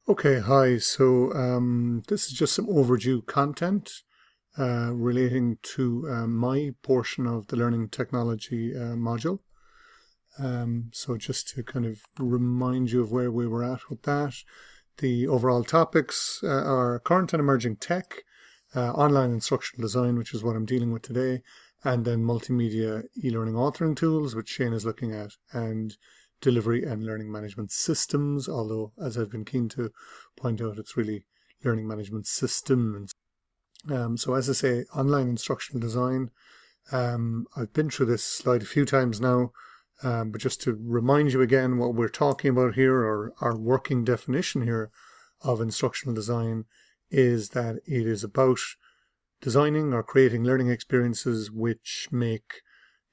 Okay, hi. This is just some overdue content relating to my portion of the learning technology module. So just to kind of remind you of where we were at with that, the overall topics are current and emerging tech, online instructional design, which is what I'm dealing with today, and then multimedia e-learning authoring tools, which Shane is looking at, and delivery and learning management systems, although as I've been keen to point out, it's really learning management systems. So as I say, online instructional design. I've been through this slide a few times now, but just to remind you again what we're talking about here, or our working definition here of instructional design, is that it is about designing or creating learning experiences which make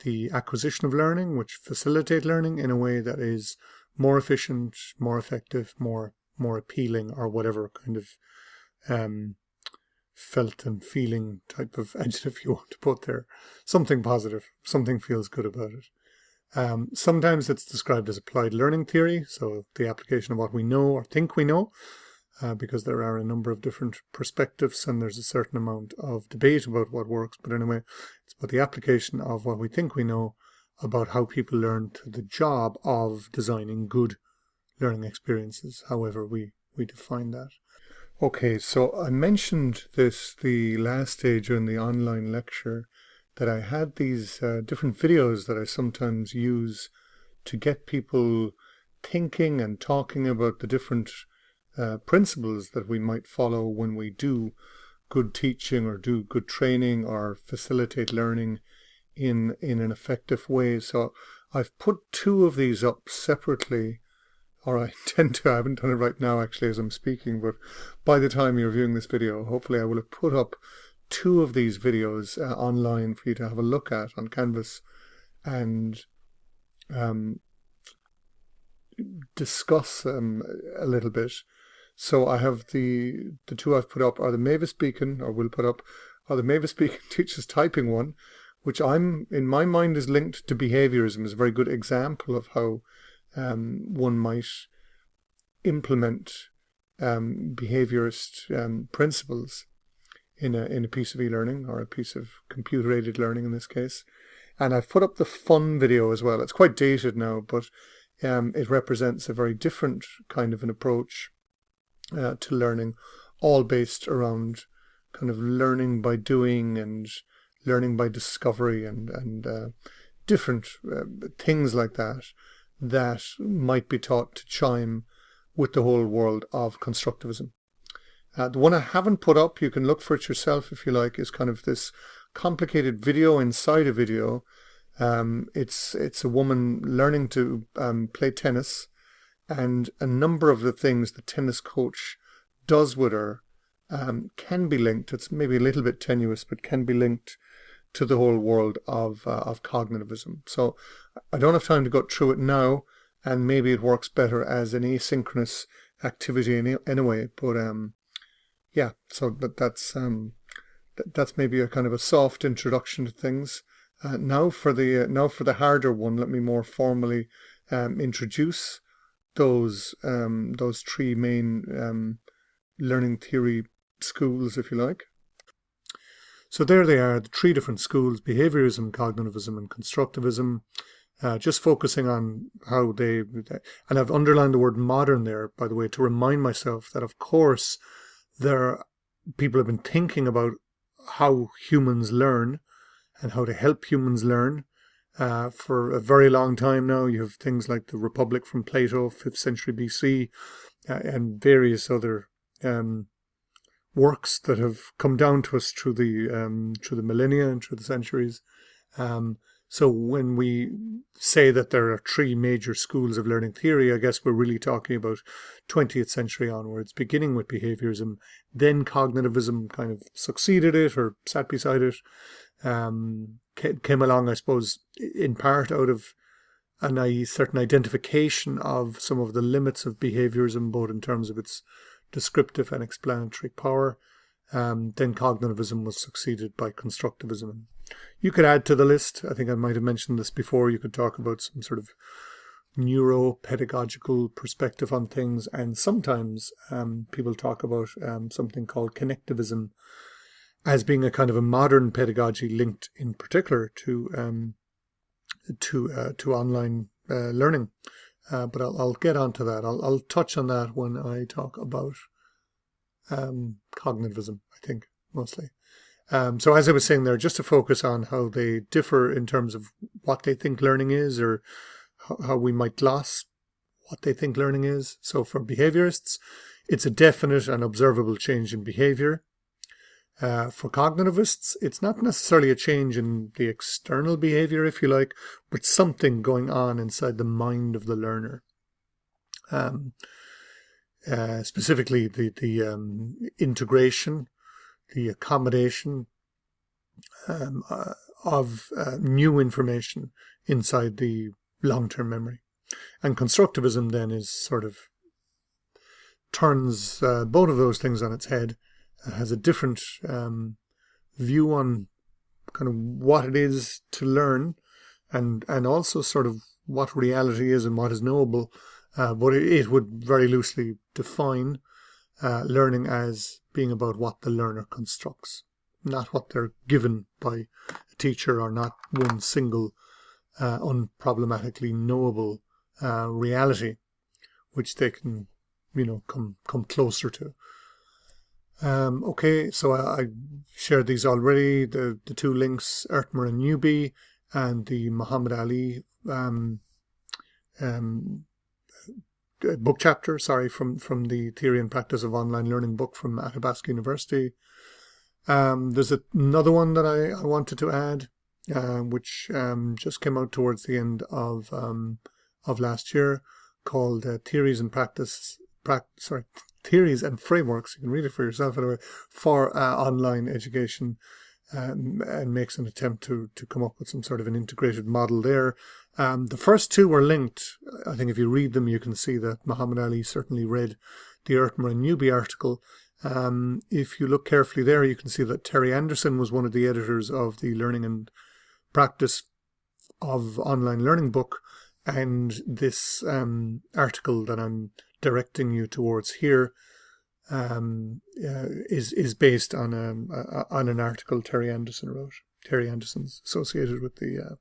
the acquisition of learning, which facilitate learning in a way that is more efficient, more effective, more appealing, or whatever kind of um, felt and feeling type of adjective you want to put there. Something positive, something feels good about it. Sometimes it's described as applied learning theory, so the application of what we know or think we know, because there are a number of different perspectives and there's a certain amount of debate about what works. But anyway, it's about the application of what we think we know about how people learn to the job of designing good learning experiences, however we define that. Okay, so I mentioned this the last day during the online lecture that I had these different videos that I sometimes use to get people thinking and talking about the different principles that we might follow when we do good teaching or do good training or facilitate learning in an effective way. So I've put two of these up separately, or I intend to. I haven't done it right now actually as I'm speaking, but by the time you're viewing this video, hopefully I will have put up two of these videos online for you to have a look at on Canvas and um, discuss a little bit. So I have the two I've put up are the Mavis Beacon, or will put up, are the Mavis Beacon teaches typing one, which in my mind is linked to behaviorism, is a very good example of how one might implement behaviorist principles in a piece of e-learning, or a piece of computer-aided learning in this case. And I've put up the fun video as well. It's quite dated now, but it represents a very different kind of an approach to learning, all based around kind of learning by doing and learning by discovery and different things like that that might be taught to chime with the whole world of constructivism. The one I haven't put up, you can look for it yourself if you like, is kind of this complicated video inside a video. It's a woman learning to play tennis, and a number of the things the tennis coach does with her can be linked. It's maybe a little bit tenuous, but can be linked to the whole world of cognitivism. So I don't have time to go through it now, and maybe it works better as an asynchronous activity anyway. But yeah, so that's maybe a kind of a soft introduction to things. Now for the harder one, let me more formally introduce those three main learning theory schools, if you like. So there they are, the three different schools: behaviorism, cognitivism, and constructivism. Just focusing on how and I've underlined the word modern there, by the way, to remind myself that, of course, people have been thinking about how humans learn and how to help humans learn for a very long time now. You have things like the Republic from Plato, 5th century BC, and various other works that have come down to us through the millennia and through the centuries. So when we say that there are three major schools of learning theory, I guess we're really talking about 20th century onwards, beginning with behaviorism, then cognitivism kind of succeeded it or sat beside it, came along, I suppose, in part out of a certain identification of some of the limits of behaviorism, both in terms of its descriptive and explanatory power. Then cognitivism was succeeded by constructivism. You could add to the list, I think I might have mentioned this before, you could talk about some sort of neuropedagogical perspective on things, and sometimes people talk about something called connectivism as being a kind of a modern pedagogy linked in particular to online learning. But I'll get onto that. I'll touch on that when I talk about cognitivism, I think, mostly. So as I was saying there, just to focus on how they differ in terms of what they think learning is, or how we might gloss what they think learning is. So for behaviorists, it's a definite and observable change in behavior. For cognitivists, it's not necessarily a change in the external behavior, if you like, but something going on inside the mind of the learner. Specifically, the integration, the accommodation of new information inside the long-term memory. And constructivism then is sort of turns both of those things on its head. Has a different view on kind of what it is to learn, and also sort of what reality is and what is knowable. But it would very loosely define learning as being about what the learner constructs, not what they're given by a teacher, or not one single unproblematically knowable reality, which they can, come closer to. Okay, so I shared these already, the two links, Ertmer and Newby, and the Muhammad Ali book chapter, from the Theory and Practice of Online Learning book from Athabasca University. There's another one that I wanted to add, which just came out towards the end of last year, called Theories and Frameworks, you can read it for yourself anyway, for online education, and makes an attempt to come up with some sort of an integrated model there. The first two were linked. I think if you read them, you can see that Muhammad Ali certainly read the Ertmer and Newby article. If you look carefully there, you can see that Terry Anderson was one of the editors of the Learning and Practice of Online Learning book, and this article that I'm directing you towards here is based on an article Terry Anderson wrote. Terry Anderson's associated with the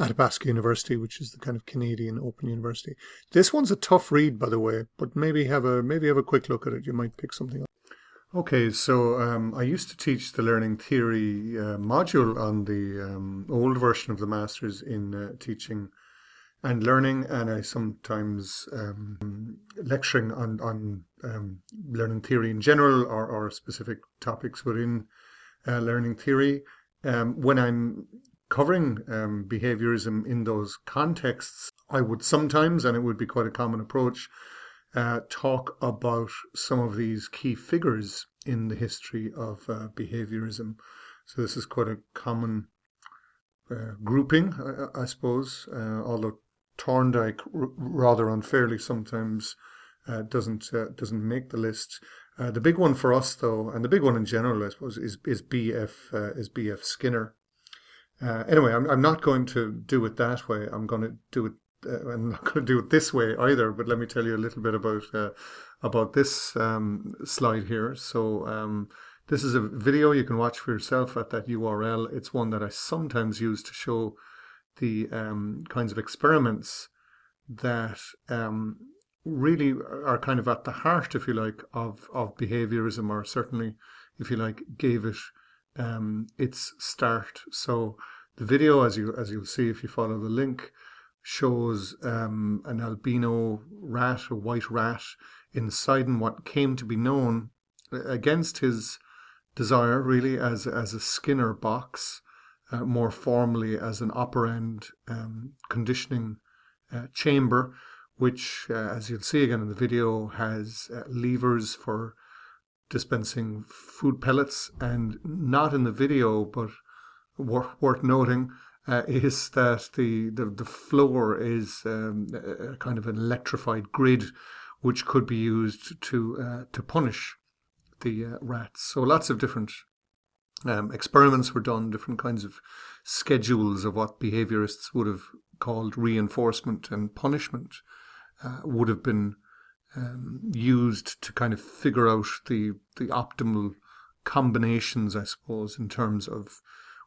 Athabasca University, which is the kind of Canadian Open University. This one's a tough read, by the way, but maybe have a quick look at it. You might pick something up. Okay, so I used to teach the learning theory module on the old version of the Masters in Teaching and Learning, and I sometimes lecturing on learning theory in general, or specific topics within learning theory. When I'm covering behaviorism in those contexts, I would sometimes, and it would be quite a common approach, talk about some of these key figures in the history of behaviorism. So this is quite a common grouping, I suppose, although Thorndike rather unfairly sometimes doesn't make the list. The big one for us, though, and the big one in general, I suppose, is B.F. Skinner. Anyway, I'm not going to do it that way. I'm going to do it. I'm not going to do it this way either. But let me tell you a little bit about this slide here. So this is a video you can watch for yourself at that URL. It's one that I sometimes use to show the kinds of experiments that really are kind of at the heart, if you like, of behaviorism, or certainly, if you like, gave it its start. So the video, as you'll see if you follow the link, shows an albino rat, a white rat, inside in what came to be known, against his desire, really, as a Skinner box, more formally as an operand conditioning chamber, which, as you'll see again in the video, has levers for dispensing food pellets. And not in the video, but worth noting, is that the floor is a kind of an electrified grid, which could be used to punish the rats. So lots of different Experiments were done, different kinds of schedules of what behaviorists would have called reinforcement and punishment would have been used to kind of figure out the optimal combinations, I suppose, in terms of,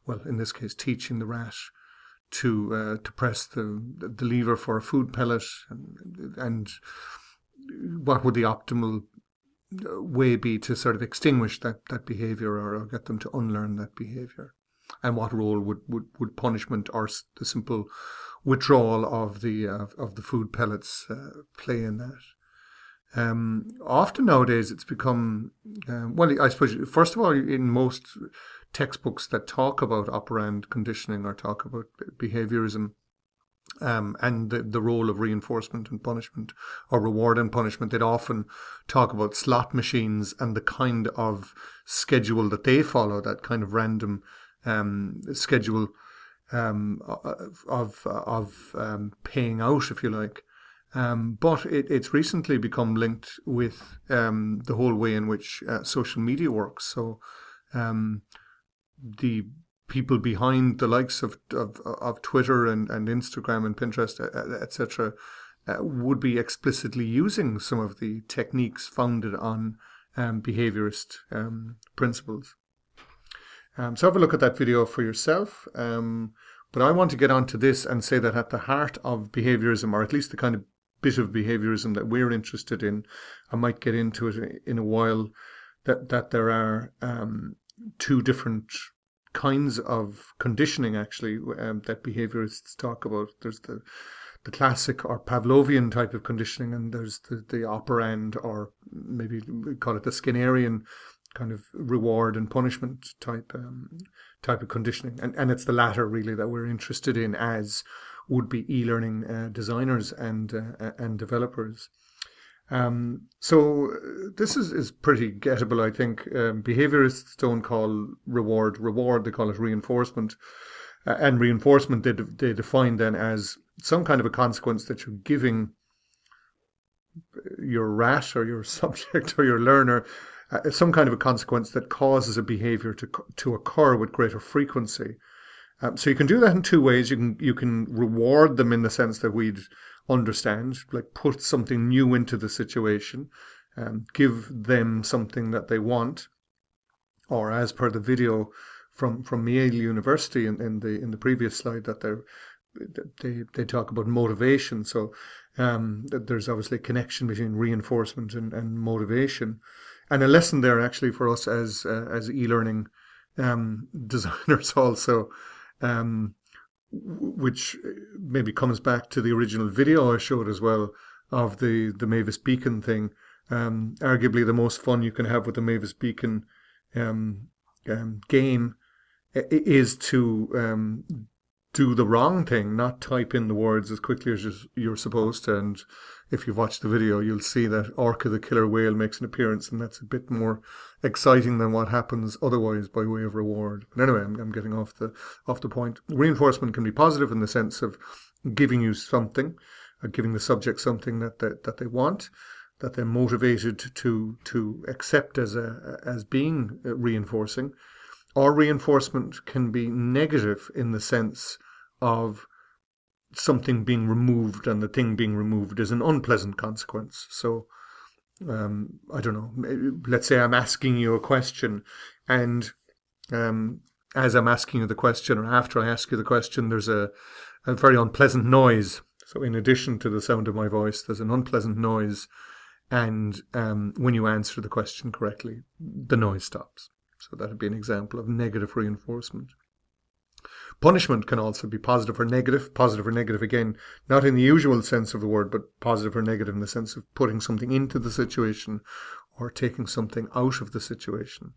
well, in this case, teaching the rat to press the lever for a food pellet, and what would the optimal way be to sort of extinguish that behavior, or get them to unlearn that behavior, and what role would punishment or the simple withdrawal of the food pellets play in that. Often nowadays it's become, well, I suppose, first of all, in most textbooks that talk about operand conditioning or talk about behaviorism, and the role of reinforcement and punishment, or reward and punishment, they'd often talk about slot machines and the kind of schedule that they follow, that kind of random schedule of paying out, if you like. But it's recently become linked with the whole way in which social media works. So the people behind the likes of Twitter and Instagram and Pinterest, etc., would be explicitly using some of the techniques founded on behaviorist principles. So have a look at that video for yourself. But I want to get onto this and say that at the heart of behaviorism, or at least the kind of bit of behaviorism that we're interested in, I might get into it in a while, that there are two different kinds of conditioning, actually, that behaviorists talk about. There's the classic or Pavlovian type of conditioning, and there's the operand, or maybe we call it the Skinnerian kind of reward and punishment type of conditioning. And it's the latter, really, that we're interested in as would-be e-learning designers and developers. So this is pretty gettable, I think. Behaviorists don't call reward, they call it reinforcement. And reinforcement they define then as some kind of a consequence that you're giving your rat or your subject or your learner, some kind of a consequence that causes a behavior to occur with greater frequency. So you can do that in two ways. You can reward them in the sense that we'd understand, like put something new into the situation, give them something that they want, or as per the video from Yale University in the previous slide, that they talk about motivation. So there's obviously a connection between reinforcement and motivation, and a lesson there actually for us as e-learning designers also. Which maybe comes back to the original video I showed as well of the Mavis Beacon thing. Arguably the most fun you can have with the Mavis Beacon game is to do the wrong thing, not type in the words as quickly as you're supposed to. And if you've watched the video, you'll see that Orca the killer whale makes an appearance, and that's a bit more exciting than what happens otherwise by way of reward. But anyway, I'm getting off the point. Reinforcement can be positive in the sense of giving you something, giving the subject something that they want, that they're motivated to accept as being reinforcing. Or reinforcement can be negative in the sense of something being removed, and the thing being removed is an unpleasant consequence. So, I don't know, let's say I'm asking you a question, and as I'm asking you the question, or after I ask you the question, there's a very unpleasant noise. So in addition to the sound of my voice, there's an unpleasant noise, and when you answer the question correctly, the noise stops. So that would be an example of negative reinforcement. Punishment can also be positive or negative. Positive or negative, again, not in the usual sense of the word, but positive or negative in the sense of putting something into the situation or taking something out of the situation.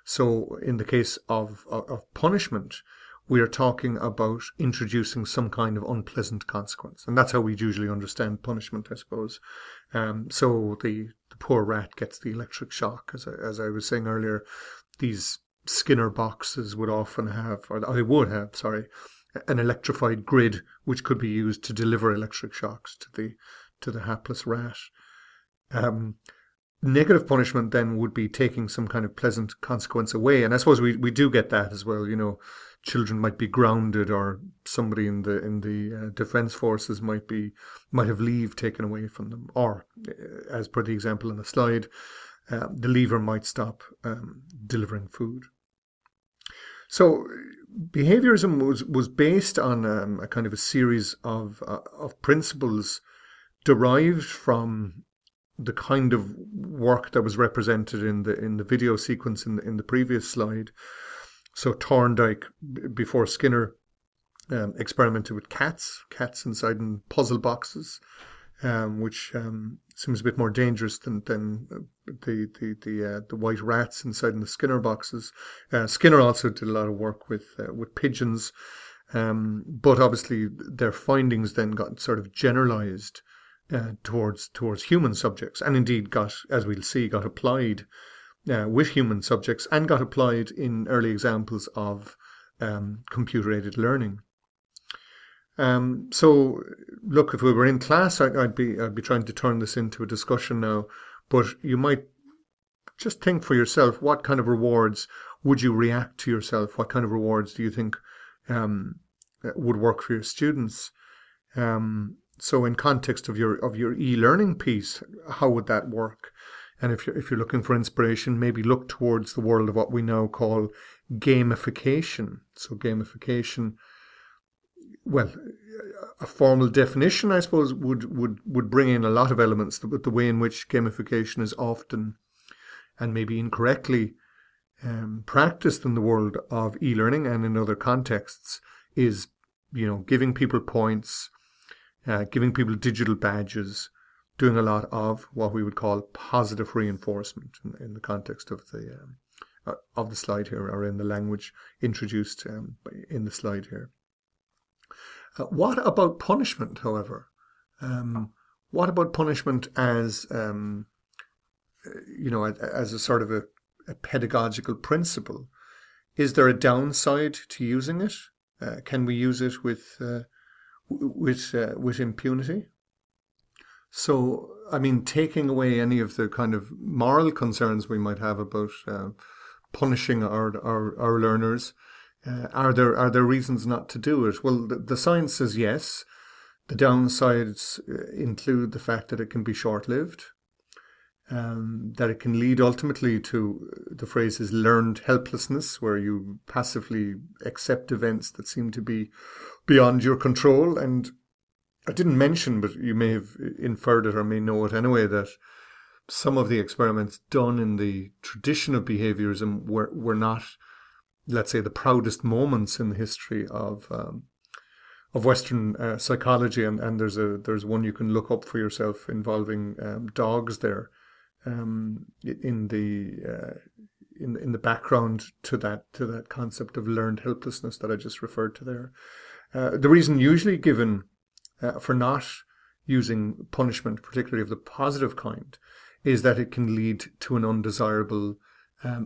So in the case of punishment, we are talking about introducing some kind of unpleasant consequence. And that's how we usually understand punishment, I suppose. So the poor rat gets the electric shock. As I was saying earlier, these Skinner boxes would often have, or they would have, an electrified grid which could be used to deliver electric shocks to the hapless rat. Negative punishment then would be taking some kind of pleasant consequence away. And I suppose we do get that as well. Children might be grounded, or somebody in the defense forces might have leave taken away from them, or as per the example in the slide, the leaver might stop delivering food. So behaviorism was based on a kind of a series of principles derived from the kind of work that was represented in the video sequence in the previous slide. So Thorndike, before Skinner, experimented with cats inside in puzzle boxes, which seems a bit more dangerous than the white rats inside in the Skinner boxes. Skinner also did a lot of work with pigeons, but obviously their findings then got sort of generalized towards human subjects, and indeed got, as we'll see, got applied with human subjects, and got applied in early examples of computer-aided learning. So, look, if we were in class, I'd be trying to turn this into a discussion now, but you might just think for yourself, what kind of rewards would you react to yourself? What kind of rewards do you think would work for your students? So in context of your e-learning piece, how would that work? And if you're looking for inspiration, maybe look towards the world of what we now call gamification. So gamification, well, a formal definition, I suppose, would bring in a lot of elements. The way in which gamification is often, and maybe incorrectly, practiced in the world of e-learning and in other contexts is, giving people points, giving people digital badges, doing a lot of what we would call positive reinforcement in the context of the slide here, or in the language introduced in the slide here. What about punishment, however? What about punishment as as a sort of a pedagogical principle? Is there a downside to using it? Can we use it with impunity? So, I mean, taking away any of the kind of moral concerns we might have about punishing our learners, are there reasons not to do it? Well, the science says yes. The downsides include the fact that it can be short-lived, that it can lead ultimately to, the phrase is learned helplessness, where you passively accept events that seem to be beyond your control. And I didn't mention, but you may have inferred it or may know it anyway, that some of the experiments done in the tradition of behaviorism were not, let's say, the proudest moments in the history of Western psychology, and there's one you can look up for yourself involving dogs there, in the background to that concept of learned helplessness that I just referred to there. The reason usually given for not using punishment, particularly of the positive kind, is that it can lead to an undesirable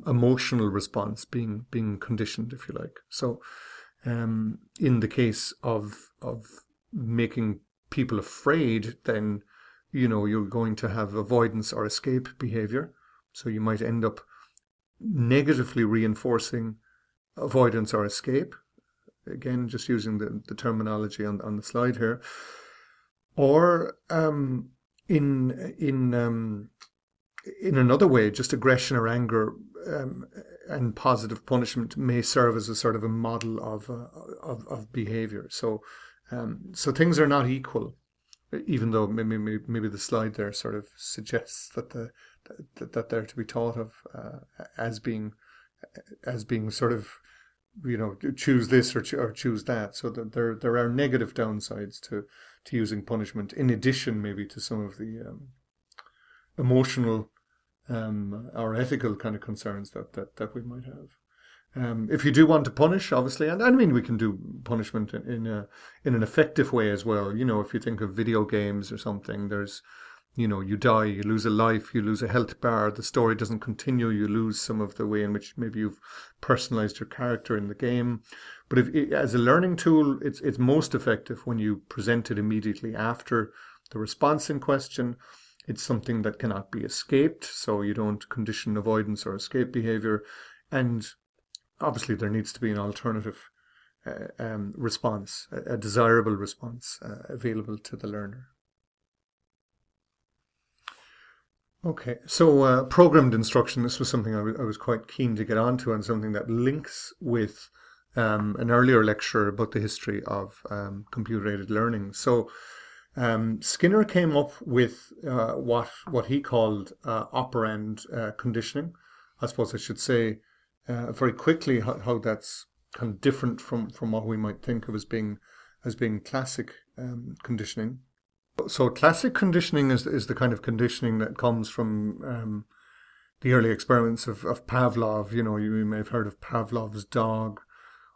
emotional response being conditioned, if you like. So, in the case of making people afraid, then you're going to have avoidance or escape behavior. So you might end up negatively reinforcing avoidance or escape. Again, just using the terminology on the slide here. Or in another way, just aggression or anger and positive punishment may serve as a sort of a model of behavior. So things are not equal, even though maybe the slide there sort of suggests that that they're to be thought of as being sort of, choose this or choose that. So that there are negative downsides to using punishment, in addition maybe to some of the emotional or ethical kind of concerns that we might have. If you do want to punish, obviously, and I mean we can do punishment in an effective way as well. If you think of video games or something, there's you die, you lose a life, you lose a health bar, the story doesn't continue, you lose some of the way in which maybe you've personalized your character in the game. But as a learning tool, it's most effective when you present it immediately after the response in question. It's something that cannot be escaped, so you don't condition avoidance or escape behavior. And obviously, there needs to be an alternative response, a desirable response available to the learner. Okay, so programmed instruction, this was something I was quite keen to get onto, and something that links with an earlier lecture about the history of computer-aided learning. So Skinner came up with what he called operand conditioning. I suppose I should say very quickly how that's kind of different from what we might think of as being classic conditioning. So classic conditioning is the kind of conditioning that comes from the early experiments of Pavlov. You know, you may have heard of Pavlov's dog,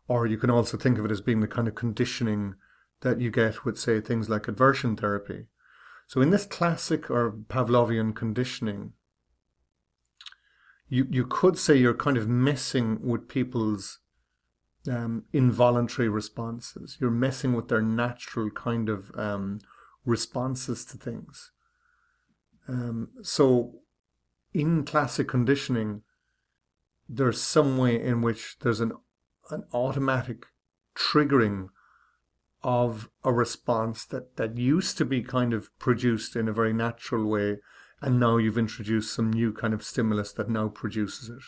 or you can also think of it as being the kind of conditioning that you get with, say, things like aversion therapy. So in this classic or Pavlovian conditioning, you could say you're kind of messing with people's involuntary responses. You're messing with their natural kind of responses to things. So in classic conditioning, there's some way in which there's an automatic triggering of a response that used to be kind of produced in a very natural way, and now you've introduced some new kind of stimulus that now produces it,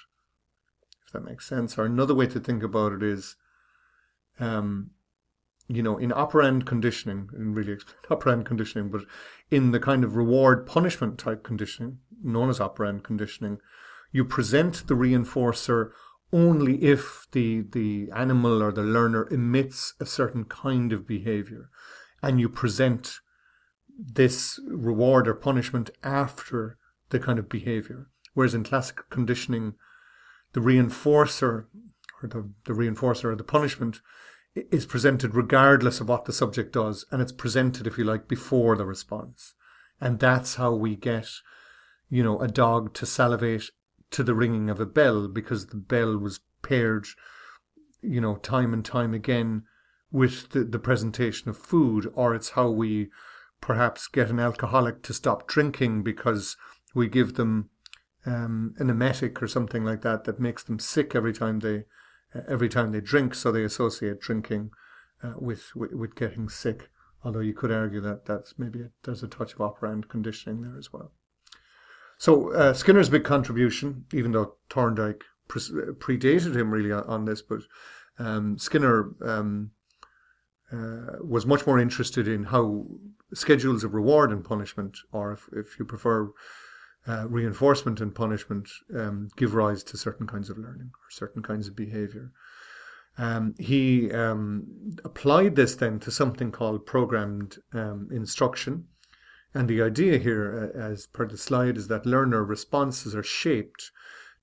if that makes sense. Or another way to think about it is, in operand conditioning, and really explain operand conditioning, but in the kind of reward punishment type conditioning, known as operand conditioning, you present the reinforcer only if the animal or the learner emits a certain kind of behavior, and you present this reward or punishment after the kind of behavior. Whereas in classic conditioning, the reinforcer or the reinforcer or the punishment is presented regardless of what the subject does, and it's presented, if you like, before the response. And that's how we get, a dog to salivate to the ringing of a bell, because the bell was paired, time and time again with the presentation of food. Or it's how we perhaps get an alcoholic to stop drinking because we give them an emetic or something like that makes them sick every time they drink, so they associate drinking with getting sick. Although you could argue that there's a touch of operand conditioning there as well. So Skinner's big contribution, even though Thorndike predated him really on this, but Skinner was much more interested in how schedules of reward and punishment, or if you prefer, reinforcement and punishment, give rise to certain kinds of learning or certain kinds of behavior. He applied this then to something called programmed instruction. And the idea here, as per the slide, is that learner responses are shaped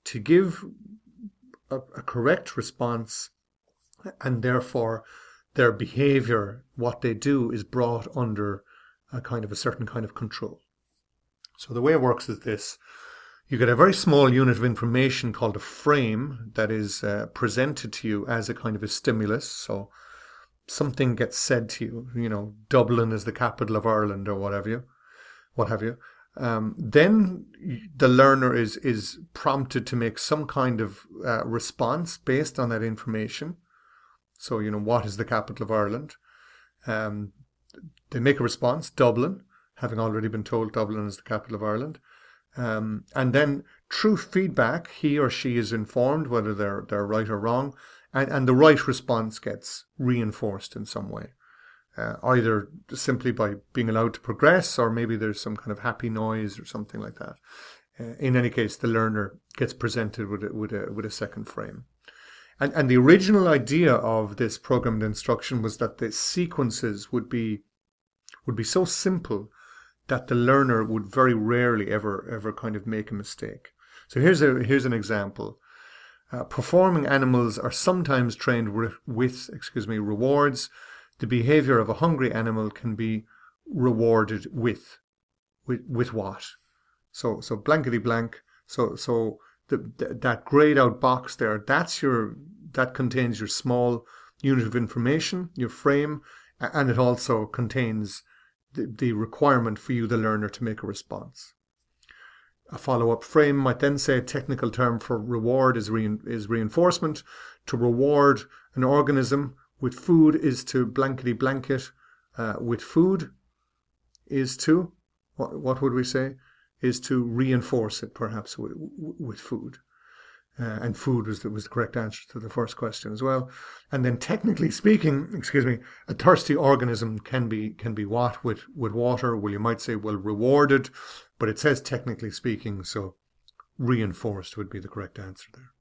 to give a correct response, and therefore their behavior, what they do, is brought under a certain kind of control. So the way it works is this. You get a very small unit of information called a frame that is presented to you as a kind of a stimulus. So something gets said to you, Dublin is the capital of Ireland, or what have you. Then the learner is prompted to make some kind of response based on that information. So, what is the capital of Ireland? They make a response, Dublin, having already been told Dublin is the capital of Ireland. And then through feedback, he or she is informed whether they're right or wrong, and the right response gets reinforced in some way. Either simply by being allowed to progress, or maybe there's some kind of happy noise or something like that. In any case, the learner gets presented with a second frame. And the original idea of this programmed instruction was that the sequences would be so simple that the learner would very rarely ever kind of make a mistake. So here's an example. Performing animals are sometimes trained with rewards. The behavior of a hungry animal can be rewarded with what? So blankety blank. So that grayed out box there, that contains your small unit of information, your frame, and it also contains the requirement for you, the learner, to make a response. A follow-up frame might then say a technical term for reward is reinforcement. To reward an organism with food is to blankety blanket with food is to, what would we say? Is to reinforce it perhaps with food. And food was the correct answer to the first question as well. And then technically speaking, a thirsty organism can be what with water? Well, you might say, well, rewarded, but it says technically speaking, so reinforced would be the correct answer there.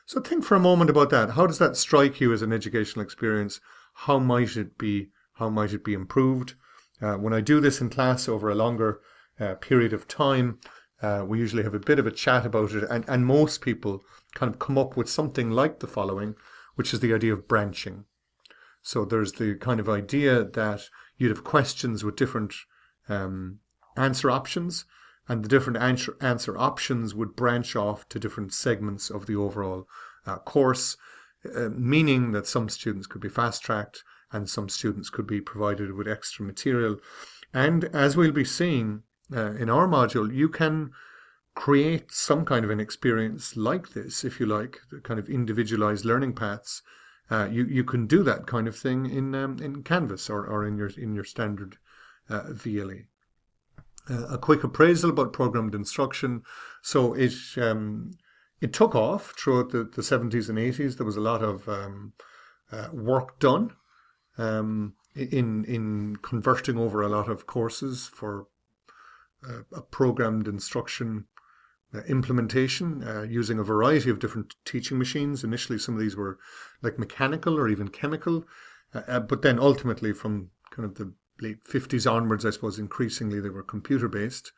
So think for a moment about that. How does that strike you as an educational experience? How might it be improved? When I do this in class over a longer period of time, we usually have a bit of a chat about it, and most people kind of come up with something like the following, which is the idea of branching. So there's the kind of idea that you'd have questions with different answer options, and the different answer options would branch off to different segments of the overall course, meaning that some students could be fast-tracked and some students could be provided with extra material. And as we'll be seeing, in our module, you can create some kind of an experience like this, if you like, the kind of individualized learning paths. You can do that kind of thing in Canvas or in your standard VLE. A quick appraisal about programmed instruction. So it took off throughout the 70s and 80s. There was a lot of work done in converting over a lot of courses for a programmed instruction implementation using a variety of different teaching machines. Initially, some of these were like mechanical or even chemical, but then ultimately from kind of the late 50s onwards, I suppose, increasingly they were computer-based.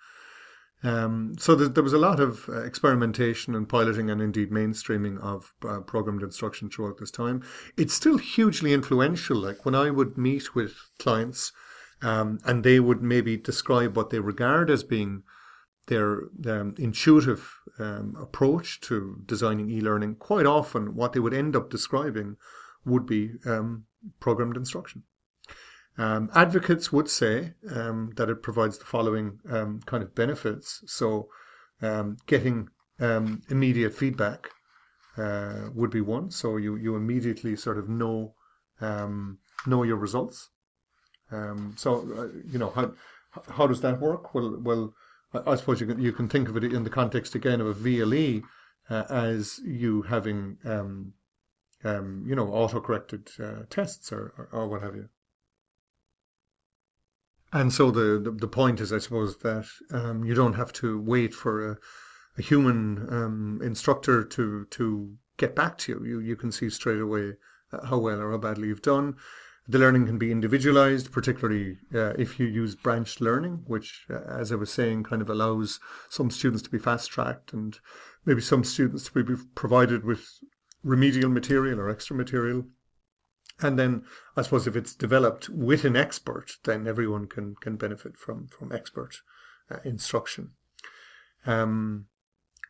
So there was a lot of experimentation and piloting and indeed mainstreaming of programmed instruction throughout this time. It's still hugely influential. Like when I would meet with clients, and they would maybe describe what they regard as being their intuitive approach to designing e-learning, quite often what they would end up describing would be programmed instruction. Advocates would say that it provides the following kind of benefits. So getting immediate feedback would be one. So you immediately sort of know your results. How does that work? Well, I suppose you can think of it in the context again of a VLE as you having auto-corrected tests or what have you. And so the point is, I suppose, that you don't have to wait for a human instructor to get back to you. You can see straight away how well or how badly you've done. The learning can be individualized, particularly if you use branched learning, which, as I was saying, kind of allows some students to be fast-tracked and maybe some students to be provided with remedial material or extra material. And then, I suppose, if it's developed with an expert, then everyone can benefit from expert instruction.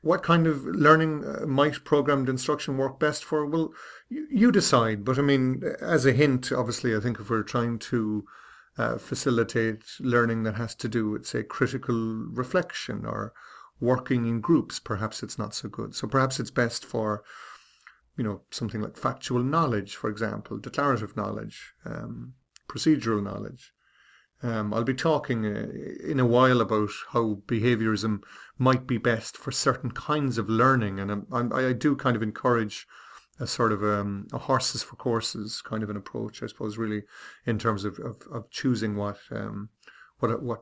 What kind of learning might programmed instruction work best for? Well, you decide. But I mean, as a hint, obviously, I think if we're trying to facilitate learning that has to do with, say, critical reflection or working in groups, perhaps it's not so good. So perhaps it's best for, something like factual knowledge, for example, declarative knowledge, procedural knowledge. I'll be talking in a while about how behaviorism might be best for certain kinds of learning, and I do kind of encourage a sort of a horses for courses kind of an approach, I suppose, really in terms of choosing what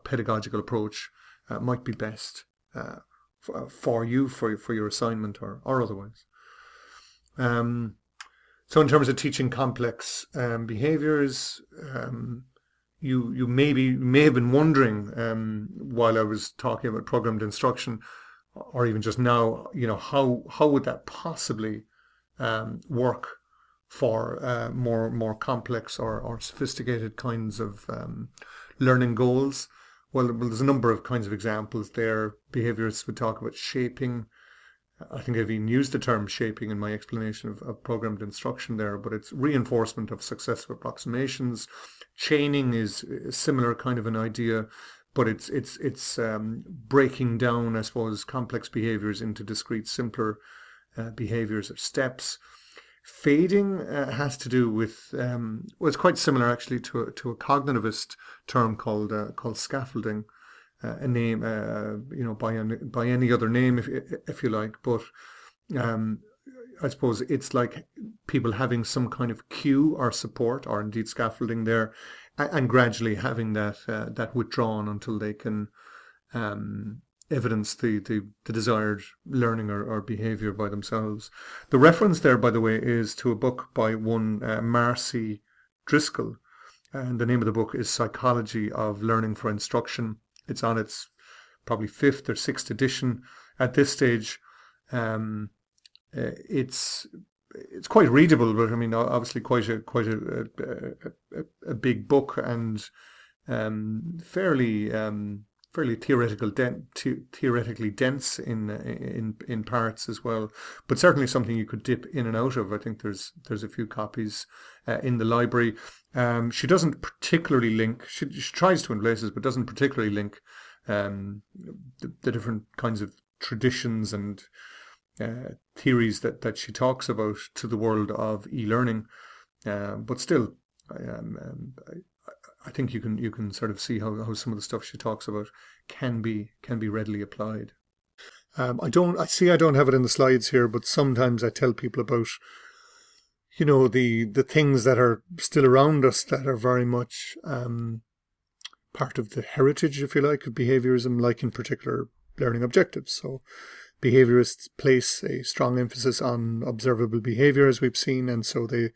pedagogical approach might be best for you for your assignment or otherwise. So in terms of teaching complex behaviors, you may have been wondering while I was talking about programmed instruction, or even just now, how would that possibly work for more complex or sophisticated kinds of learning goals? Well, there's a number of kinds of examples there. Behaviorists would talk about shaping, I think I've even used the term shaping in my explanation of programmed instruction there, but it's reinforcement of successive approximations. Chaining is a similar kind of an idea, but it's breaking down, I suppose, complex behaviors into discrete, simpler behaviors or steps. Fading has to do with well, it's quite similar actually to a cognitivist term called scaffolding, a name by any other name if you like, but um, I suppose it's like people having some kind of cue or support or indeed scaffolding there, and gradually having that withdrawn until they can um, evidence the desired learning or behavior by themselves. The reference there, by the way, is to a book by one Marcy Driscoll, and the name of the book is Psychology of Learning for Instruction. It's on its probably fifth or sixth edition at this stage. Um, it's it's quite readable, but I mean, obviously quite a big book, and fairly fairly theoretically dense in parts as well. But certainly something you could dip in and out of. I think there's a few copies in the library. She doesn't particularly link. She tries to in places, but doesn't particularly link the different kinds of traditions and theories that she talks about to the world of e-learning. But still, I think you can sort of see how some of the stuff she talks about can be readily applied. I don't have it in the slides here, but sometimes I tell people about, the things that are still around us that are very much part of the heritage, if you like, of behaviorism, like in particular learning objectives. So behaviorists place a strong emphasis on observable behavior, as we've seen, and so they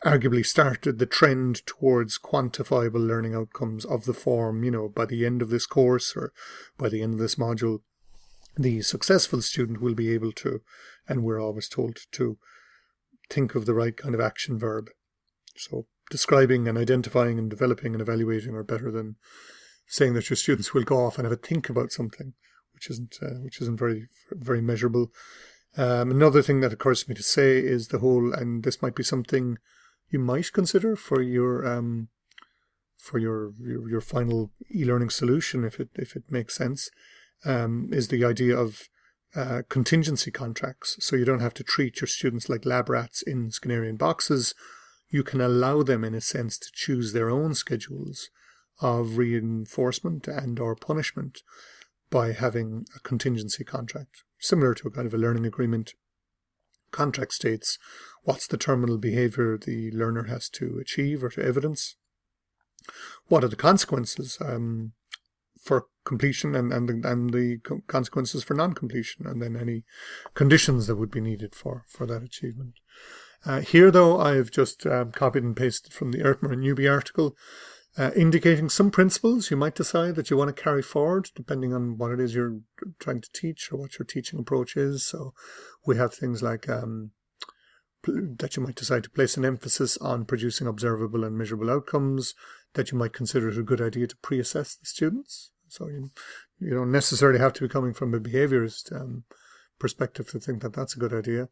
arguably started the trend towards quantifiable learning outcomes of the form, by the end of this course or by the end of this module, the successful student will be able to, and we're always told to, think of the right kind of action verb. So describing and identifying and developing and evaluating are better than saying that your students will go off and have a think about something, which isn't very, very measurable. Another thing that occurs to me to say is the whole, and this might be something you might consider for your final e-learning solution, if it makes sense, is the idea of contingency contracts. So you don't have to treat your students like lab rats in Skinnerian boxes. You can allow them, in a sense, to choose their own schedules of reinforcement and or punishment by having a contingency contract, similar to a kind of a learning agreement. Contract states what's the terminal behavior the learner has to achieve or to evidence. What are the consequences for completion and the consequences for non-completion, and then any conditions that would be needed for that achievement. Here, though, I've just copied and pasted from the Ertmer and Newby article, indicating some principles you might decide that you want to carry forward, depending on what it is you're trying to teach or what your teaching approach is. So we have things like that you might decide to place an emphasis on producing observable and measurable outcomes, that you might consider it a good idea to pre-assess the students. So you don't necessarily have to be coming from a behaviorist perspective to think that that's a good idea.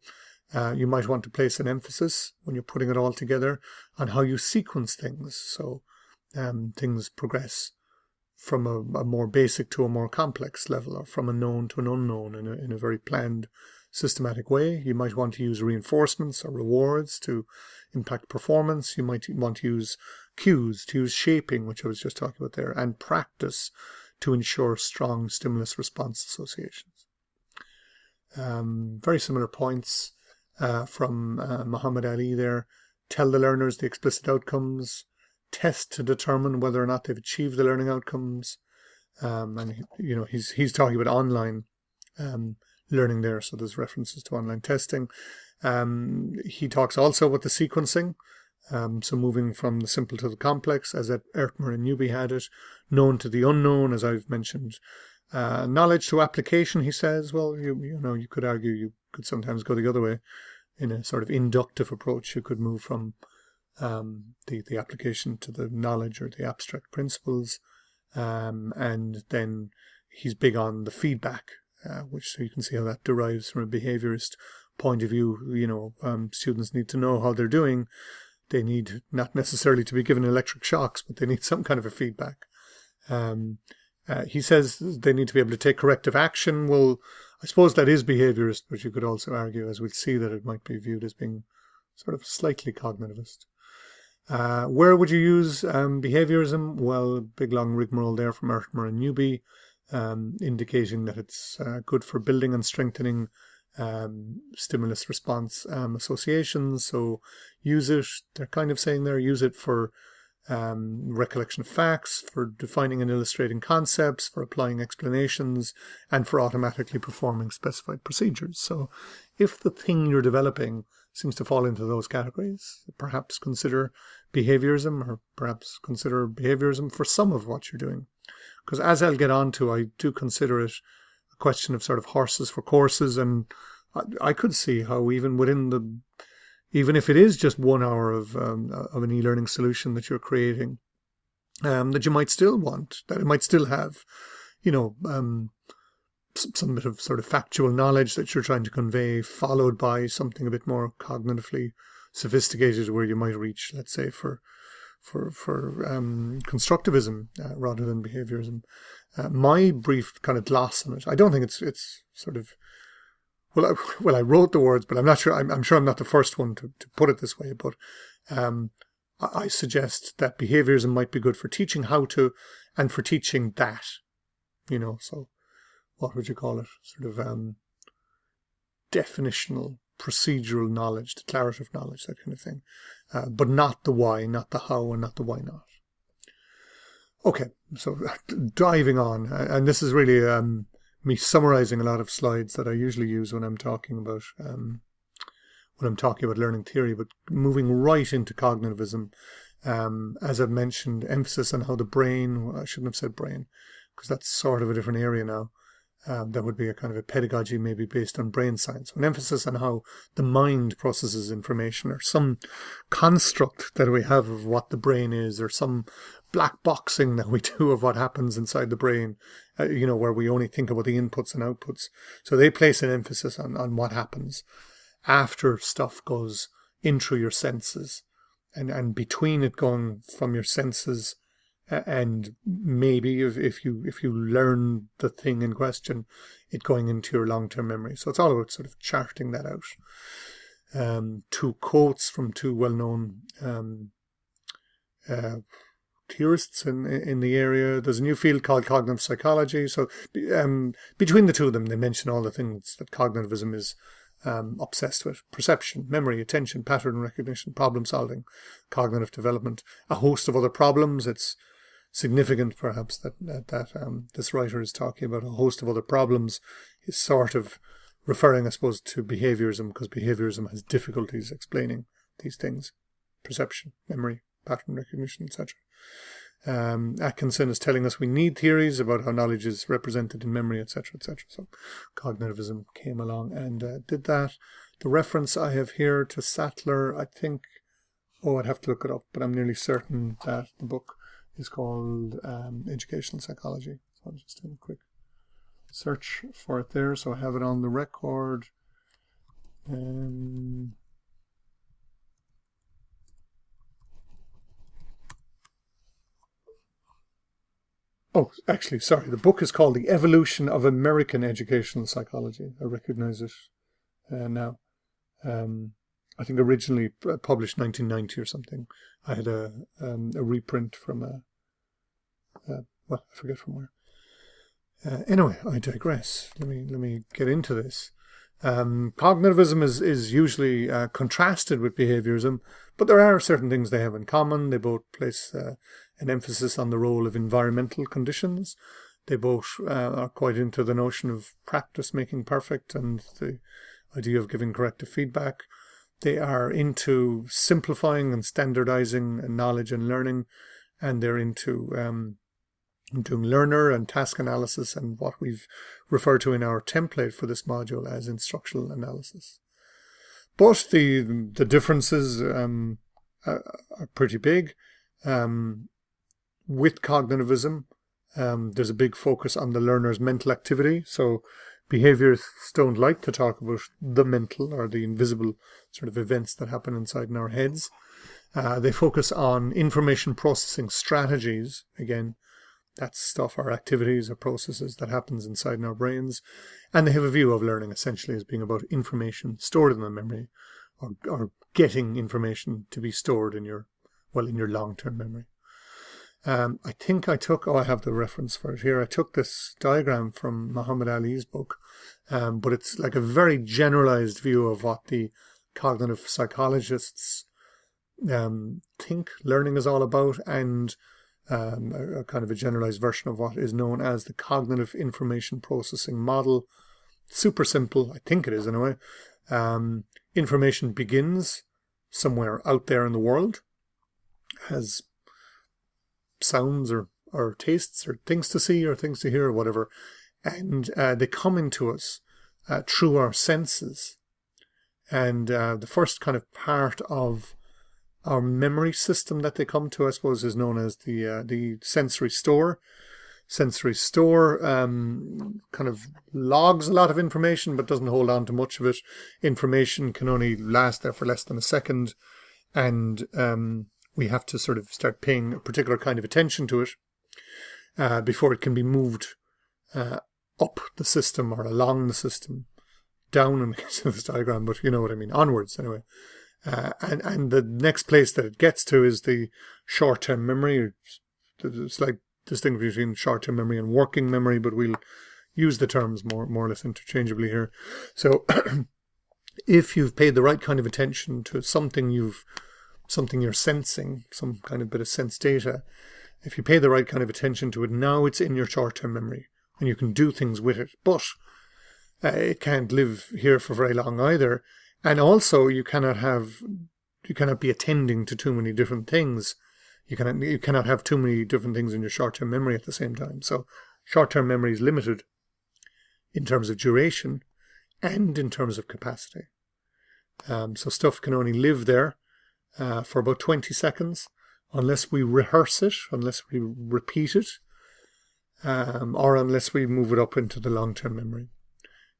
You might want to place an emphasis, when you're putting it all together, on how you sequence things. So things progress from a more basic to a more complex level, or from a known to an unknown in a very planned, systematic way. You might want to use reinforcements or rewards to impact performance. You might want to use cues, to use shaping, which I was just talking about there, and practice to ensure strong stimulus-response associations. Very similar points from Muhammad Ali there. Tell the learners the explicit outcomes. Test to determine whether or not they've achieved the learning outcomes. And he's talking about online learning there, so there's references to online testing. He talks also about the sequencing, so moving from the simple to the complex, as Ertmer and Newby had it, known to the unknown, as I've mentioned. Knowledge to application, he says. Well, you could argue you could sometimes go the other way. In a sort of inductive approach, you could move from the application to the knowledge or the abstract principles, and then he's big on the feedback which so you can see how that derives from a behaviorist point of view. Students need to know how they're doing. They need not necessarily to be given electric shocks, but they need some kind of a feedback. He says they need to be able to take corrective action. Well, I suppose that is behaviorist, but you could also argue, as we'll see, that it might be viewed as being sort of slightly cognitivist. Where would you use behaviorism? Well, big long rigmarole there from Ertmer and Newby, indicating that it's good for building and strengthening stimulus response associations. So use it, they're kind of saying there, use it for recollection of facts, for defining and illustrating concepts, for applying explanations, and for automatically performing specified procedures. So if the thing you're developing seems to fall into those categories, perhaps consider behaviorism, or perhaps consider behaviorism for some of what you're doing. Because as I'll get on to, I do consider it a question of sort of horses for courses, and I could see how even if it is just 1 hour of an e-learning solution that you're creating, that you might still want, that it might still have, some bit of sort of factual knowledge that you're trying to convey, followed by something a bit more cognitively sophisticated, where you might reach, let's say, for constructivism rather than behaviorism. My brief kind of gloss on it, I don't think it's sort of, well, I wrote the words, but I'm not sure. I'm sure I'm not the first one to put it this way. But I suggest that behaviorism might be good for teaching how to, and for teaching that. So what would you call it? Sort of definitional, procedural knowledge, declarative knowledge, that kind of thing. But not the why, not the how, and not the why not. Okay, so diving on, and this is really me summarizing a lot of slides that I usually use when I'm talking about learning theory, but moving right into cognitivism. As I've mentioned, emphasis on how the brain, I shouldn't have said brain, because that's sort of a different area now. That would be a kind of a pedagogy maybe based on brain science. An emphasis on how the mind processes information, or some construct that we have of what the brain is, or some black boxing that we do of what happens inside the brain, where we only think about the inputs and outputs. So they place an emphasis on what happens after stuff goes in through your senses, and between it going from your senses and maybe if you learn the thing in question, it going into your long-term memory. So it's all about sort of charting that out. Two quotes from two well-known theorists in the area. There's a new field called cognitive psychology. So between the two of them, they mention all the things that cognitivism is obsessed with: perception, memory, attention, pattern recognition, problem solving, cognitive development, a host of other problems. It's significant perhaps that this writer is talking about a host of other problems. He's sort of referring, I suppose, to behaviorism, because behaviorism has difficulties explaining these things: perception, memory, pattern recognition, etc. Atkinson is telling us we need theories about how knowledge is represented in memory, etc., etc. So cognitivism came along and did that. The reference I have here to Sattler, I think, I'd have to look it up, but I'm nearly certain that the book is called Educational Psychology. So I'm just doing a quick search for it there, so I have it on the record. Oh, actually, sorry. The book is called The Evolution of American Educational Psychology. I recognize it now. I think originally published 1990 or something. I had a reprint from I forget from where. Anyway, I digress. Let me get into this. Cognitivism is usually contrasted with behaviorism, but there are certain things they have in common. They both place an emphasis on the role of environmental conditions. They both are quite into the notion of practice making perfect and the idea of giving corrective feedback. They are into simplifying and standardizing knowledge and learning, and they're into doing learner and task analysis, and what we've referred to in our template for this module as instructional analysis. But the differences are pretty big. With cognitivism, there's a big focus on the learner's mental activity. So Behaviorists don't like to talk about the mental or the invisible sort of events that happen inside in our heads. They focus on information processing strategies. Again, that's stuff, our activities or processes that happens inside in our brains. And they have a view of learning essentially as being about information stored in the memory, or getting information to be stored in your long-term memory. I think I have the reference for it here. I took this diagram from Muhammad Ali's book, but it's like a very generalized view of what the cognitive psychologists think learning is all about, and a kind of a generalized version of what is known as the cognitive information processing model. Super simple, I think it is anyway. Information begins somewhere out there in the world, has sounds or tastes or things to see or things to hear or whatever, and they come into us through our senses. And the first kind of part of our memory system that they come to, I suppose, is known as the sensory store. Sensory store kind of logs a lot of information but doesn't hold on to much of it. Information can only last there for less than a second, and we have to sort of start paying a particular kind of attention to it before it can be moved up the system or along the system, down in the case of this diagram, but you know what I mean, onwards anyway. And the next place that it gets to is the short-term memory. It's like distinguish between short-term memory and working memory, but we'll use the terms more or less interchangeably here. So if you've paid the right kind of attention to something you're sensing, some kind of bit of sense data, if you pay the right kind of attention to it, now it's in your short-term memory and you can do things with it. But it can't live here for very long either. And also you cannot be attending to too many different things. You cannot have too many different things in your short-term memory at the same time. So short-term memory is limited in terms of duration and in terms of capacity. So stuff can only live there for about 20 seconds unless we rehearse it, unless we repeat it, or unless we move it up into the long-term memory.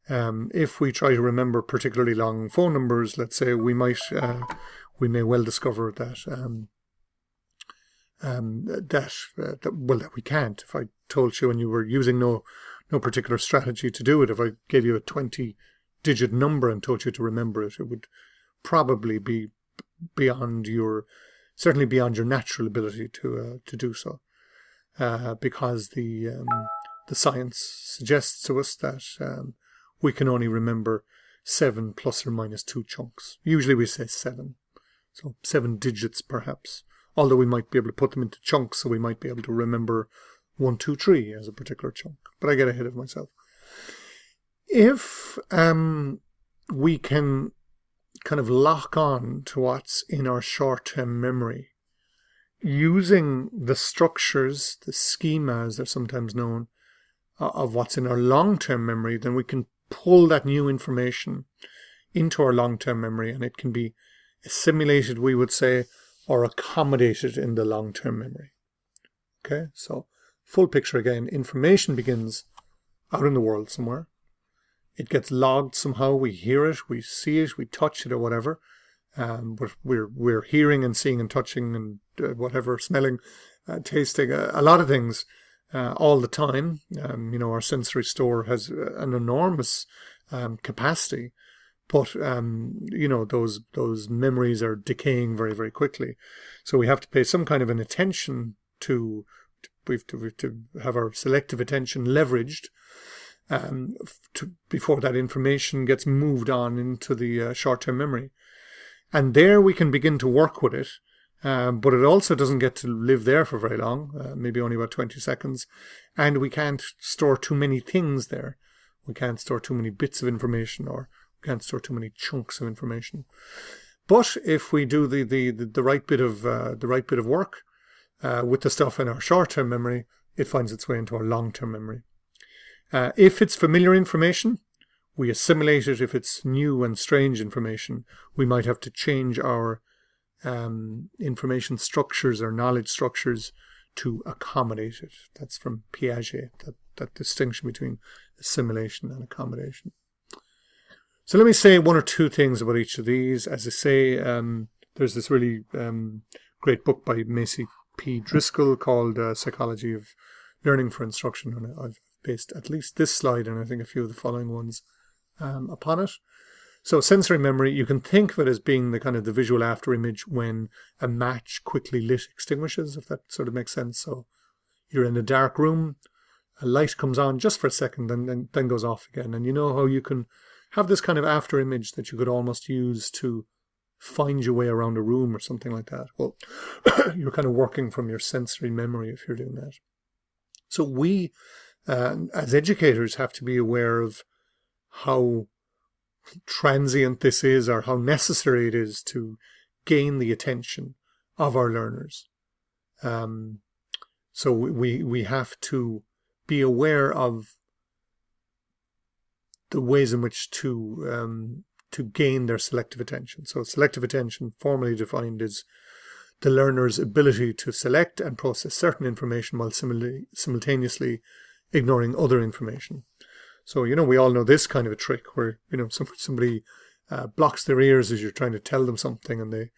If we try to remember particularly long phone numbers, let's say, we may well discover that that we can't. If I told you and you were using no particular strategy to do it, if I gave you a 20-digit number and told you to remember it, it would probably be certainly beyond your natural ability to do so, because the science suggests to us that we can only remember 7 plus or minus 2 chunks. Usually we say 7, so 7 digits perhaps. Although we might be able to put them into chunks, so we might be able to remember 1, 2, 3 as a particular chunk. But I get ahead of myself. If we can kind of lock on to what's in our short-term memory, using the structures, the schemas they're sometimes known, of what's in our long-term memory, then we can pull that new information into our long-term memory, and it can be assimilated, we would say, or accommodated in the long-term memory. Okay, so full picture again. Information begins out in the world somewhere. It gets logged somehow. We hear it, we see it, we touch it or whatever. But we're hearing and seeing and touching and whatever, smelling, tasting, a lot of things all the time. Our sensory store has an enormous capacity. But, those memories are decaying very, very quickly. So we have to pay some kind of an attention we have to have our selective attention leveraged before that information gets moved on into the short-term memory. And there we can begin to work with it. But it also doesn't get to live there for very long, maybe only about 20 seconds. And we can't store too many things there. We can't store too many bits of information, or can't store too many chunks of information. But if we do the right bit of work with the stuff in our short-term memory, it finds its way into our long-term memory. If it's familiar information, we assimilate it. If it's new and strange information, we might have to change our information structures or knowledge structures to accommodate it. That's from Piaget, that distinction between assimilation and accommodation. So let me say one or two things about each of these. As I say, there's this really great book by Macy P. Driscoll called Psychology of Learning for Instruction, and I've based at least this slide and I think a few of the following ones upon it. So sensory memory, you can think of it as being the kind of the visual after image when a match quickly lit extinguishes, if that sort of makes sense. So you're in a dark room, a light comes on just for a second and then goes off again. And you know how you can have this kind of after image that you could almost use to find your way around a room or something like that. Well, you're kind of working from your sensory memory if you're doing that. So we, as educators, have to be aware of how transient this is, or how necessary it is to gain the attention of our learners. So we have to be aware of the ways in which to gain their selective attention. So selective attention, formally defined, is the learner's ability to select and process certain information while simultaneously ignoring other information. So, we all know this kind of a trick where, somebody blocks their ears as you're trying to tell them something, and they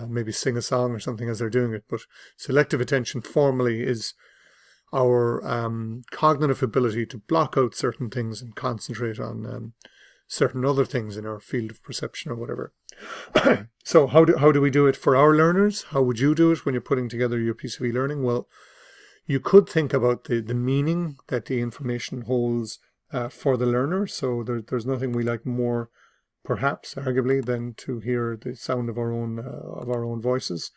maybe sing a song or something as they're doing it. But selective attention formally is our cognitive ability to block out certain things and concentrate on certain other things in our field of perception or whatever. So how do we do it for our learners? How would you do it when you're putting together your piece of e-learning? Well, you could think about the meaning that the information holds for the learner. So there's nothing we like more, perhaps, arguably, than to hear the sound of our own voices,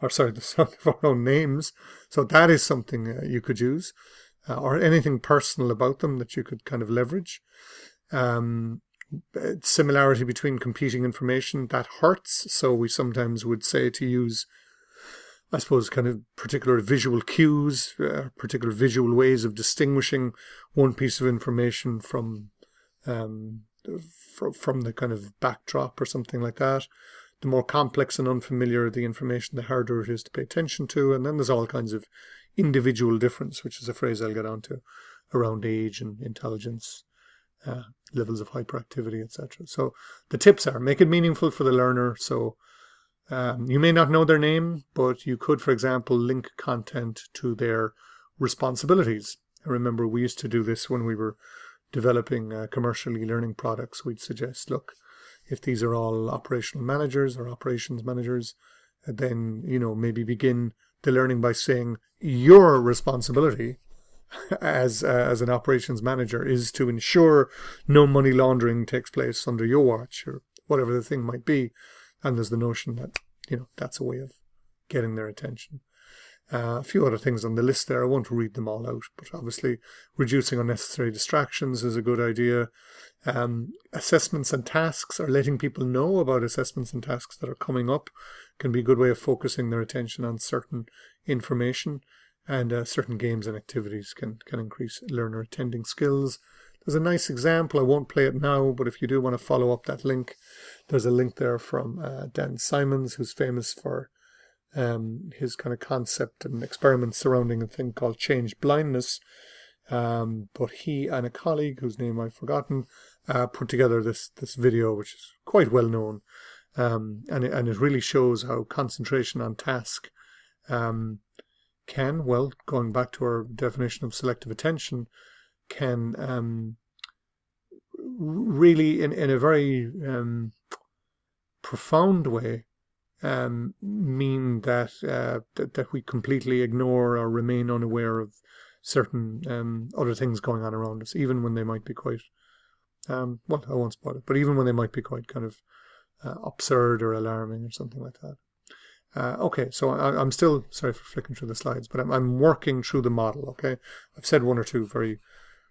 or sorry, the sound of our own names. So that is something you could use, or anything personal about them that you could kind of leverage. Similarity between competing information, that hurts. So we sometimes would say to use, I suppose, kind of particular visual cues, particular visual ways of distinguishing one piece of information from the kind of backdrop or something like that. The more complex and unfamiliar the information, the harder it is to pay attention to. And then there's all kinds of individual difference, which is a phrase I'll get onto, around age and intelligence, levels of hyperactivity, etc. So the tips are: make it meaningful for the learner. So you may not know their name, but you could, for example, link content to their responsibilities. I remember we used to do this when we were developing commercial e-learning products. We'd suggest, look, if these are all operational managers or operations managers, then, maybe begin the learning by saying your responsibility as an operations manager is to ensure no money laundering takes place under your watch, or whatever the thing might be. And there's the notion that, that's a way of getting their attention. A few other things on the list there. I won't read them all out, but obviously reducing unnecessary distractions is a good idea. Assessments and tasks, or letting people know about assessments and tasks that are coming up, can be a good way of focusing their attention on certain information. And certain games and activities can increase learner attending skills. There's a nice example. I won't play it now, but if you do want to follow up that link, there's a link there from Dan Simons, who's famous for his kind of concept and experiments surrounding a thing called change blindness. But he and a colleague, whose name I've forgotten, put together this video, which is quite well known. And it really shows how concentration on task can, well, going back to our definition of selective attention, can really, in a very profound way, mean that we completely ignore or remain unaware of certain other things going on around us, even when they might be quite, well, I won't spoil it, but even when they might be quite kind of absurd or alarming or something like that. Okay, so I'm still, sorry for flicking through the slides, but I'm working through the model, okay? I've said one or two very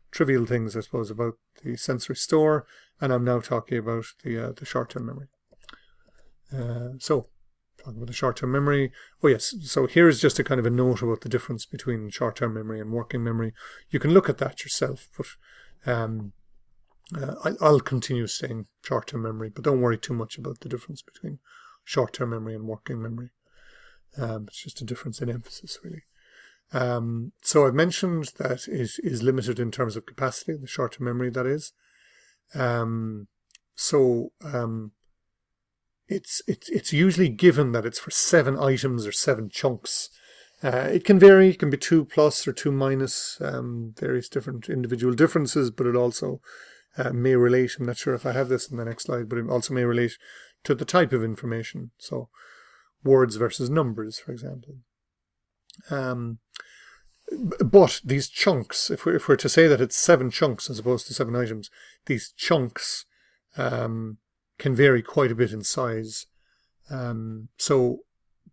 trivial things, I suppose, about the sensory store, and I'm now talking about the short-term memory. So, talking about the short-term memory. Oh yes, so here's just a kind of a note about the difference between short-term memory and working memory. You can look at that yourself, but I'll continue saying short-term memory, but don't worry too much about the difference between short-term memory and working memory. It's just a difference in emphasis, really. So I've mentioned that it is limited in terms of capacity, the short-term memory that is. Um, so it's usually given that it's for 7 items or 7 chunks. It can vary. It can be 2 plus or 2 minus, various different individual differences, but it also may relate. I'm not sure if I have this in the next slide, but it also may relate to the type of information. So words versus numbers, for example. But these chunks, if we're to say that it's 7 chunks as opposed to 7 items, these chunks can vary quite a bit in size. So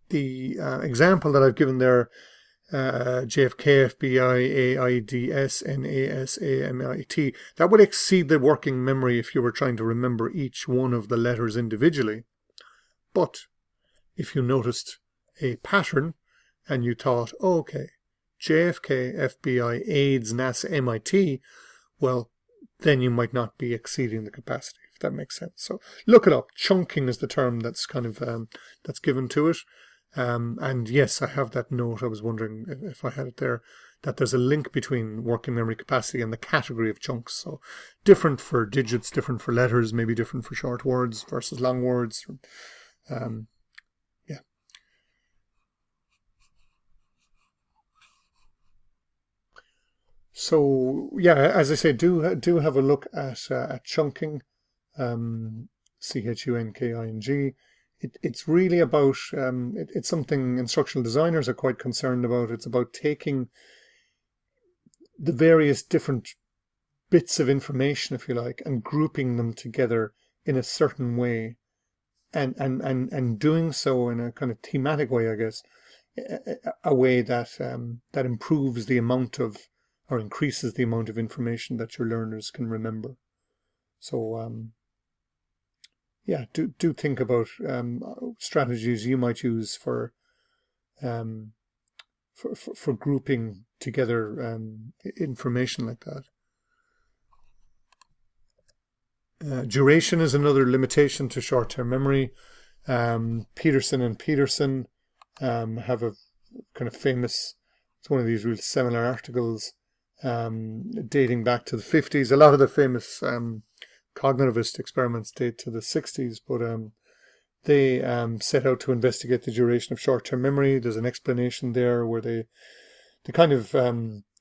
the example that I've given there, JFK, FBI, AIDS, NASA, MIT, that would exceed the working memory if you were trying to remember each one of the letters individually. But if you noticed a pattern and you thought, oh, okay, JFK, FBI, AIDS, NASA, MIT, well, then you might not be exceeding the capacity, if that makes sense. So look it up. Chunking is the term that's kind of that's given to it. And yes, I have that note. I was wondering if I had it there, that there's a link between working memory capacity and the category of chunks. So different for digits, different for letters, maybe different for short words versus long words. Yeah. So yeah, as I say, do have a look at chunking, chunking. It's really about it's something instructional designers are quite concerned about. It's about taking the various different bits of information, if you like, and grouping them together in a certain way, and doing so in a kind of thematic way, I guess, a way that that improves the amount of, or increases the amount of information that your learners can remember. So yeah, do think about strategies you might use for grouping together information like that. Duration is another limitation to short-term memory. Peterson and Peterson have a kind of famous, it's one of these real seminal articles dating back to the 50s. A lot of the famous cognitivist experiments date to the 60s, but they set out to investigate the duration of short-term memory. There's an explanation there where they kind of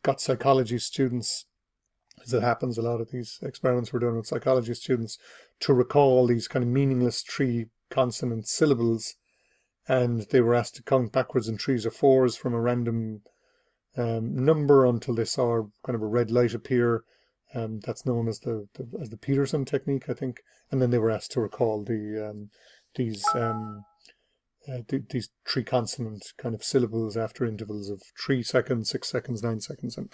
got psychology students, as it happens, a lot of these experiments were done with psychology students, to recall these kind of meaningless 3 consonant syllables, and they were asked to count backwards in 3s or 4s from a random number until they saw kind of a red light appear. That's known as the Peterson technique, I think. And then they were asked to recall these 3 consonant kind of syllables after intervals of 3 seconds, 6 seconds, 9 seconds. And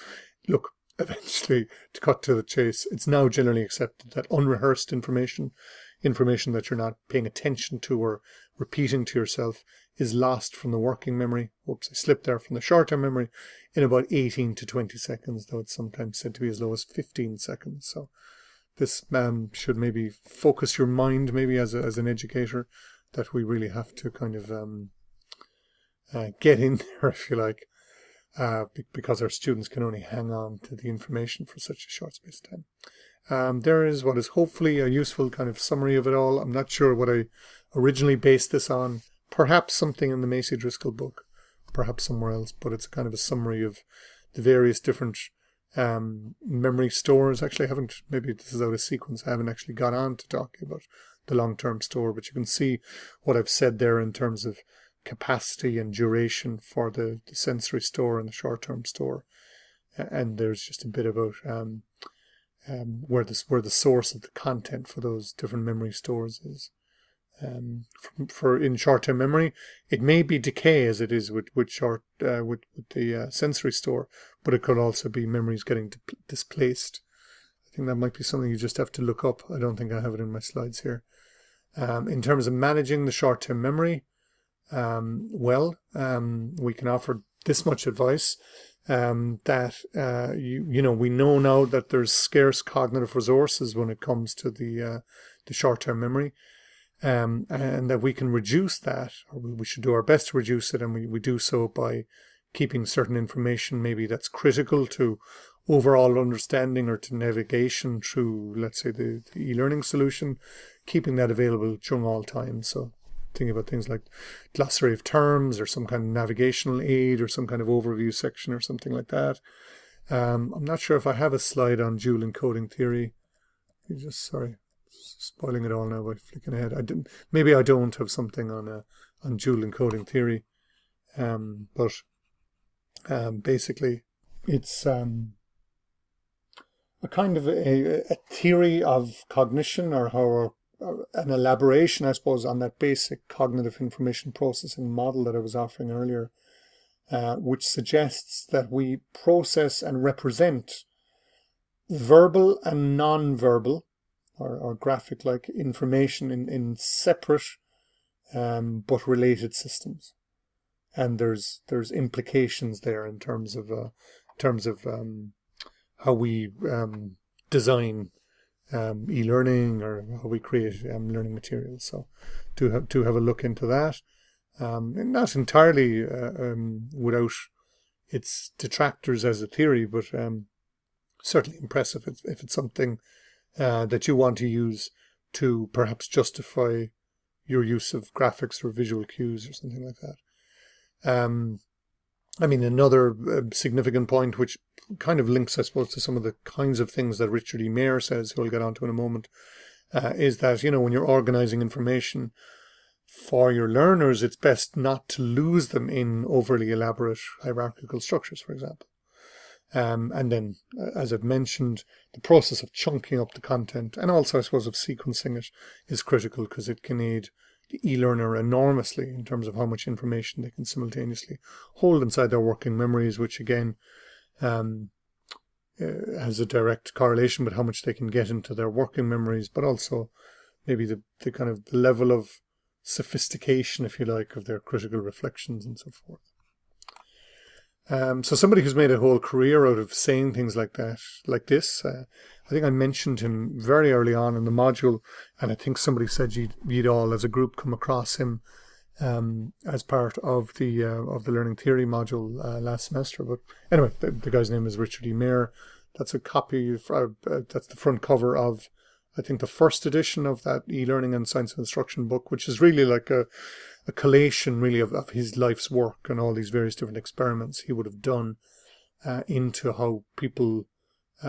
look, eventually, to cut to the chase, it's now generally accepted that unrehearsed information that you're not paying attention to or repeating to yourself, is lost from the working memory. Whoops, I slipped there, from the short-term memory in about 18 to 20 seconds, though it's sometimes said to be as low as 15 seconds. So this should maybe focus your mind, maybe as an educator, that we really have to kind of get in there, if you like, because our students can only hang on to the information for such a short space of time. There is what is hopefully a useful kind of summary of it all. I'm not sure what I originally based this on. Perhaps something in the Macy Driscoll book, perhaps somewhere else, but it's kind of a summary of the various different memory stores. Actually, I haven't, maybe this is out of sequence, I haven't actually got on to talk about the long-term store, but you can see what I've said there in terms of capacity and duration for the sensory store and the short-term store. And there's just a bit about where the source of the content for those different memory stores is. For in short-term memory, it may be decay as it is with the sensory store, but it could also be memories getting displaced. I think that might be something you just have to look up. I don't think I have it in my slides here. In terms of managing the short-term memory, we can offer this much advice. That we know now that there's scarce cognitive resources when it comes to the short-term memory, and that we can reduce that, or we should do our best to reduce it, and we do so by keeping certain information maybe that's critical to overall understanding or to navigation through, let's say, the e-learning solution, keeping that available during all times. So thinking about things like glossary of terms or some kind of navigational aid or some kind of overview section or something like that. I'm not sure if I have a slide on dual encoding theory. Sorry, spoiling it all now by flicking ahead. Maybe I don't have something on dual encoding theory, but basically it's a kind of a theory of cognition, or how an elaboration, I suppose, on that basic cognitive information processing model that I was offering earlier, which suggests that we process and represent verbal and non-verbal or graphic-like information in separate but related systems. And there's implications there in terms of how we design e-learning, or how we create learning materials. So do have a look into that. Not entirely without its detractors as a theory, but certainly impressive if it's something that you want to use to perhaps justify your use of graphics or visual cues or something like that. Another significant point, which kind of links, I suppose, to some of the kinds of things that Richard E. Mayer says, who I'll get onto in a moment, is that, when you're organizing information for your learners, it's best not to lose them in overly elaborate hierarchical structures, for example. And then, as I've mentioned, the process of chunking up the content, and also, I suppose, of sequencing it, is critical, because it can aid the e-learner enormously in terms of how much information they can simultaneously hold inside their working memories, which again has a direct correlation with how much they can get into their working memories, but also maybe the kind of level of sophistication, if you like, of their critical reflections and so forth. So somebody who's made a whole career out of saying things like this, I think I mentioned him very early on in the module, and I think somebody said you'd all, as a group, come across him as part of the learning theory module last semester. But anyway, the guy's name is Richard E. Mayer. That's a copy that's the front cover of, I think, the first edition of that e-learning and science of instruction book, which is really like a collation, really, of his life's work and all these various different experiments he would have done into how people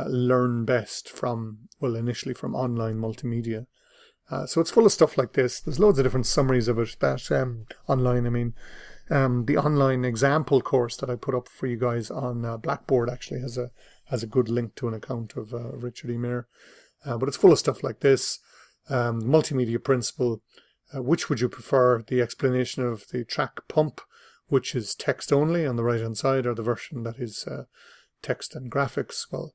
learn best initially from online multimedia. So it's full of stuff like this. There's loads of different summaries of it that online. The online example course that I put up for you guys on Blackboard actually has a good link to an account of Richard E. Mayer. But it's full of stuff like this. Multimedia principle. Which would you prefer? The explanation of the track pump, which is text only on the right-hand side, or the version that is text and graphics? Well,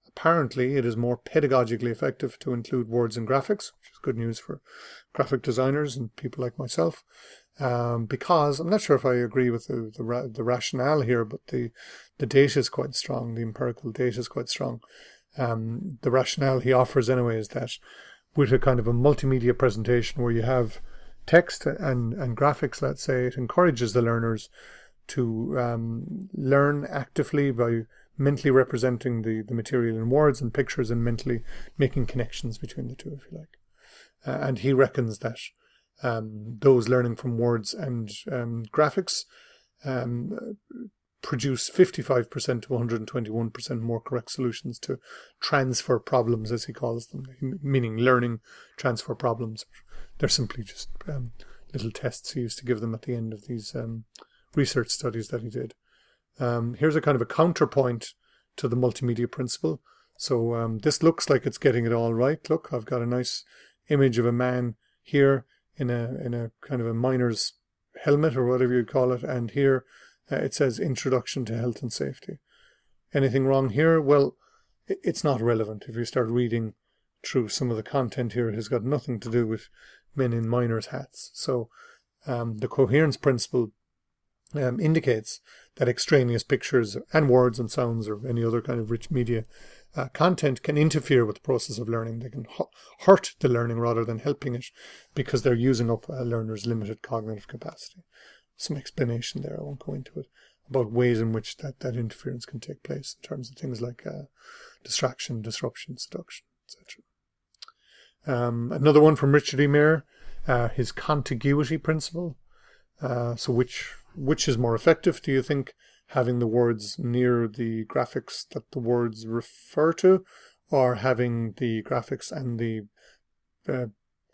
apparently it is more pedagogically effective to include words and graphics, which is good news for graphic designers and people like myself, because I'm not sure if I agree with the rationale here, but the data is quite strong. The empirical data is quite strong. The rationale he offers anyway is that with a kind of a multimedia presentation where you have text and graphics, let's say, it encourages the learners to learn actively by mentally representing the material in words and pictures, and mentally making connections between the two, if you like. And he reckons that those learning from words and graphics produce 55% to 121% more correct solutions to transfer problems, as he calls them, meaning learning transfer problems. They're simply just little tests he used to give them at the end of these research studies that he did. Here's a kind of a counterpoint to the multimedia principle. So this looks like it's getting it all right. Look, I've got a nice image of a man here in a kind of a miner's helmet, or whatever you'd call it, and here it says Introduction to Health and Safety. Anything wrong here? Well, it's not relevant. If you start reading through some of the content here, it has got nothing to do with men in miners' hats. So the coherence principle indicates that extraneous pictures and words and sounds, or any other kind of rich media content, can interfere with the process of learning. They can hurt the learning rather than helping it, because they're using up a learner's limited cognitive capacity. Some explanation there, I won't go into it. about ways in which that interference can take place in terms of things like distraction, disruption, seduction, etc. Another one from Richard E. Mayer, his contiguity principle. So which is more effective, do you think? Having the words near the graphics that the words refer to, or having the graphics and the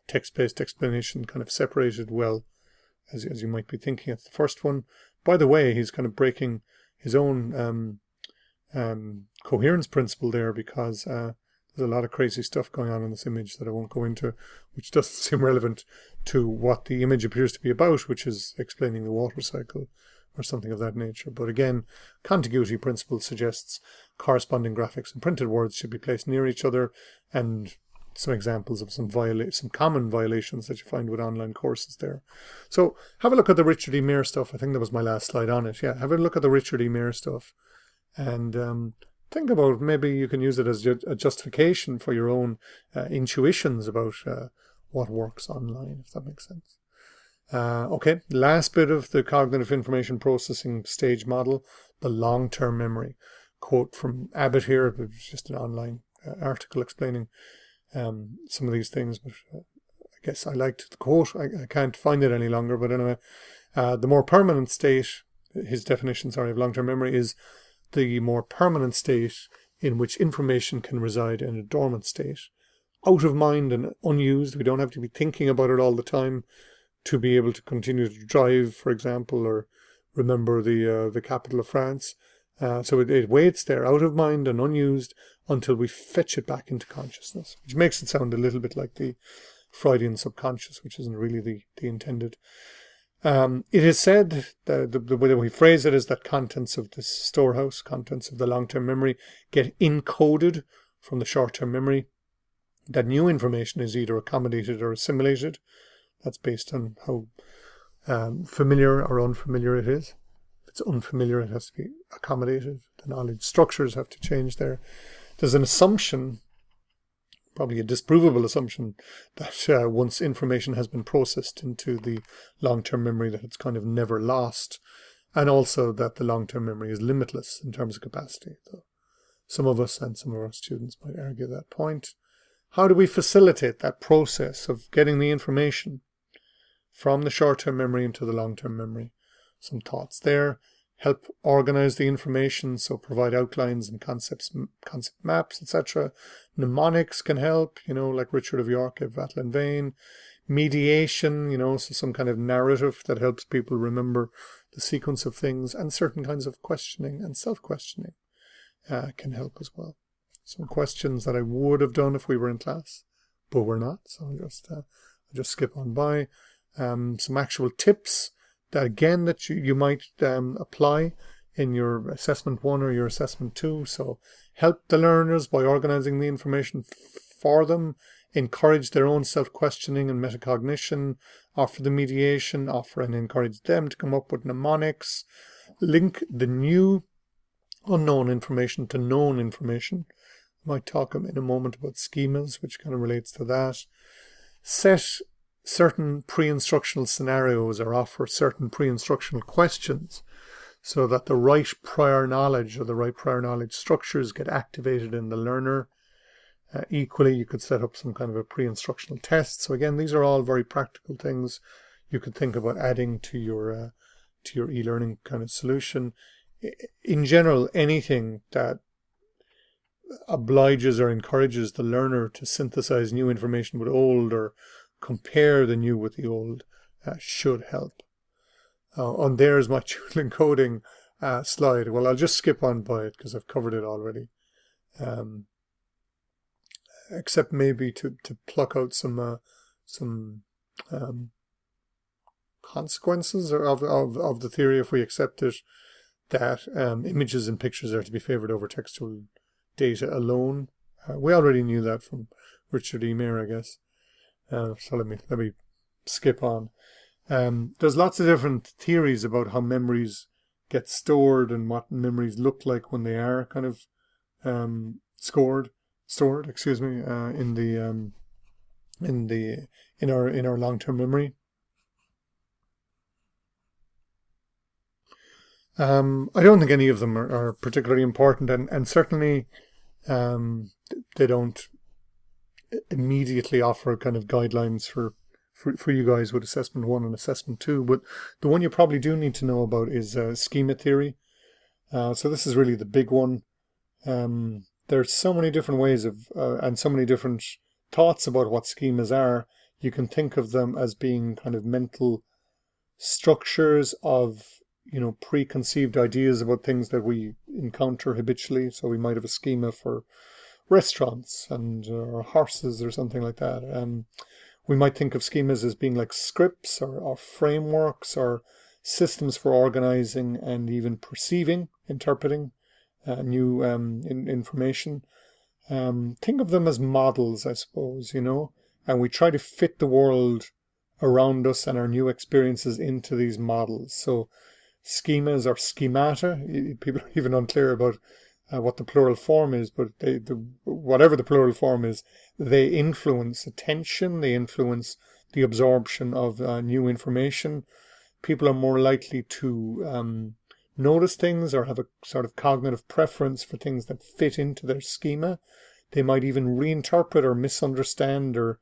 text-based explanation kind of separated well, as you might be thinking? It's the first one. By the way, he's kind of breaking his own coherence principle there, because there's a lot of crazy stuff going on in this image that I won't go into, which doesn't seem relevant to what the image appears to be about, which is explaining the water cycle or something of that nature. But again, contiguity principle suggests corresponding graphics and printed words should be placed near each other, and some examples of some common violations that you find with online courses there. So have a look at the Richard E. Mayer stuff. I think that was my last slide on it. Yeah, have a look at the Richard E. Mayer stuff, and think about maybe you can use it as a justification for your own intuitions about what works online, if that makes sense. Okay, last bit of the cognitive information processing stage model, the long-term memory. Quote from Abbott here. It was just an online article explaining some of these things, but I guess I liked the quote. I can't find it any longer, but anyway, the more permanent state, his definition, of long-term memory is the more permanent state in which information can reside in a dormant state, out of mind and unused. We don't have to be thinking about it all the time to be able to continue to drive, for example, or remember the capital of France. So it waits there, out of mind and unused, until we fetch it back into consciousness, which makes it sound a little bit like the Freudian subconscious, which isn't really the intended. It is said that the way that we phrase it is that contents of this storehouse, contents of the long-term memory, get encoded from the short-term memory. That new information is either accommodated or assimilated. That's based on how familiar or unfamiliar it is. If it's unfamiliar, it has to be accommodated. The knowledge structures have to change there. There's an assumption, probably a disprovable assumption, that once information has been processed into the long-term memory, that it's kind of never lost, and also that the long-term memory is limitless in terms of capacity. So some of us and some of our students might argue that point. How do we facilitate that process of getting the information from the short-term memory into the long-term memory? Some thoughts there. Help organize the information, so provide outlines and concept maps, etc. Mnemonics can help, like Richard of York gave Vattel and Vane. Mediation, so some kind of narrative that helps people remember the sequence of things, and certain kinds of questioning and self-questioning can help as well. Some questions that I would have done if we were in class, but we're not, so I'll just skip on by. Some actual tips that again that you might apply in your assessment 1 or your assessment 2. So help the learners by organizing the information for them, encourage their own self-questioning and metacognition, offer the mediation, offer and encourage them to come up with mnemonics, link the new unknown information to known information. I might talk in a moment about schemas, which kind of relates to that. Set certain pre-instructional scenarios or offer certain pre-instructional questions so that the right prior knowledge or the right prior knowledge structures get activated in the learner. Equally, you could set up some kind of a pre-instructional test. So again, these are all very practical things you could think about adding to your e-learning kind of solution. In general, anything that obliges or encourages the learner to synthesize new information with old, or compare the new with the old, should help. And there's my Joomla encoding slide. Well, I'll just skip on by it because I've covered it already. Except maybe to pluck out some consequences of the theory, if we accept it, that images and pictures are to be favored over textual data alone. We already knew that from Richard E. Mayer, I guess. So let me skip on. There's lots of different theories about how memories get stored and what memories look like when they are kind of stored, in our long-term memory. I don't think any of them are particularly important, and certainly they don't immediately offer kind of guidelines for you guys with assessment one and assessment two. But the one you probably do need to know about is schema theory. So this is really the big one. There's so many different ways of and so many different thoughts about what schemas are. You can think of them as being kind of mental structures of preconceived ideas about things that we encounter habitually. So we might have a schema for restaurants and or horses or something like that. We might think of schemas as being like scripts or frameworks or systems for organizing and even perceiving, interpreting new information. Think of them as models, I suppose, and we try to fit the world around us and our new experiences into these models. So schemas or schemata, people are even unclear about what the plural form is, but whatever the plural form is, they influence attention, they influence the absorption of new information. People are more likely to notice things or have a sort of cognitive preference for things that fit into their schema. They might even reinterpret or misunderstand or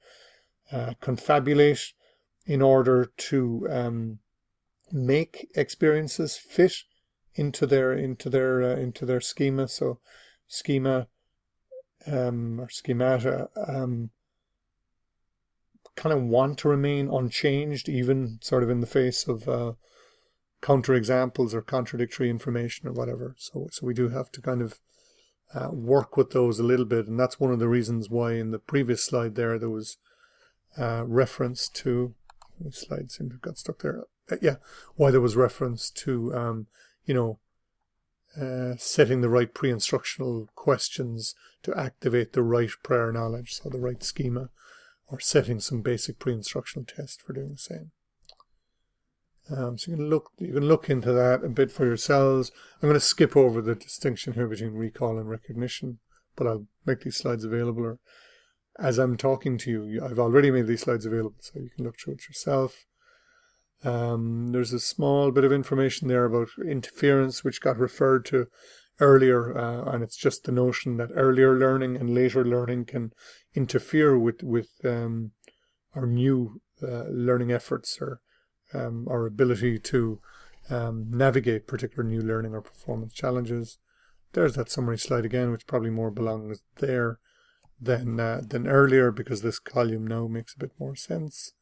confabulate in order to make experiences fit into their schema. So schema or schemata kind of want to remain unchanged, even sort of in the face of counterexamples or contradictory information or whatever. So we do have to kind of work with those a little bit, and that's one of the reasons why in the previous slide there was reference to the slide seems to have got stuck there. Why there was reference to setting the right pre-instructional questions to activate the right prior knowledge, so the right schema, or setting some basic pre-instructional tests for doing the same. So you can look into that a bit for yourselves. I'm going to skip over the distinction here between recall and recognition, but I'll make these slides available, or as I'm talking to you, I've already made these slides available, so you can look through it yourself. There's a small bit of information there about interference, which got referred to earlier, and it's just the notion that earlier learning and later learning can interfere with our new learning efforts or our ability to navigate particular new learning or performance challenges. There's that summary slide again, which probably more belongs there than earlier, because this column now makes a bit more sense.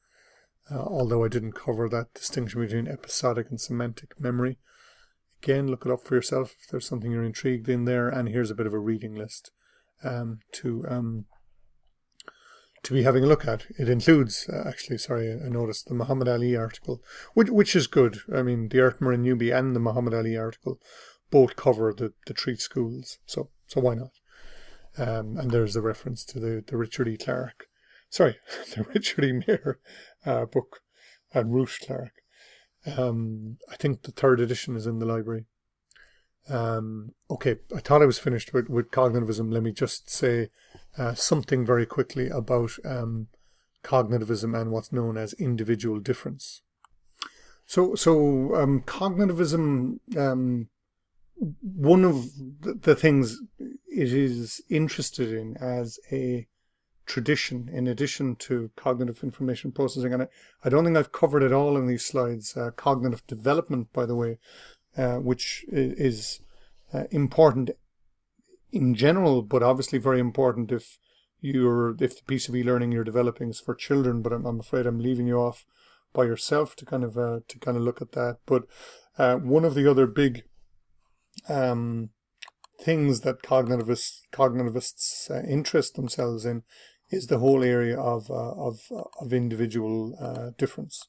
Although I didn't cover that distinction between episodic and semantic memory. Again, look it up for yourself if there's something you're intrigued in there. And here's a bit of a reading list to be having a look at. It includes, I noticed the Muhammad Ali article, which is good. I mean, the Ertmer and Newby and the Muhammad Ali article both cover the treat schools, so why not? And there's the reference to the Richard E. Clarke. The Richard E. Mayer book, and Ruth Clarke. I think the third edition is in the library. Okay, I thought I was finished with cognitivism. Let me just say something very quickly about cognitivism and what's known as individual difference. So cognitivism, one of the things it is interested in as a tradition, in addition to cognitive information processing, and I don't think I've covered it all in these slides, cognitive development, by the way, which is important in general, but obviously very important if the piece of e-learning you're developing is for children. But I'm afraid I'm leaving you off by yourself to kind of look at that. But one of the other big things that cognitivists interest themselves in is the whole area of individual difference.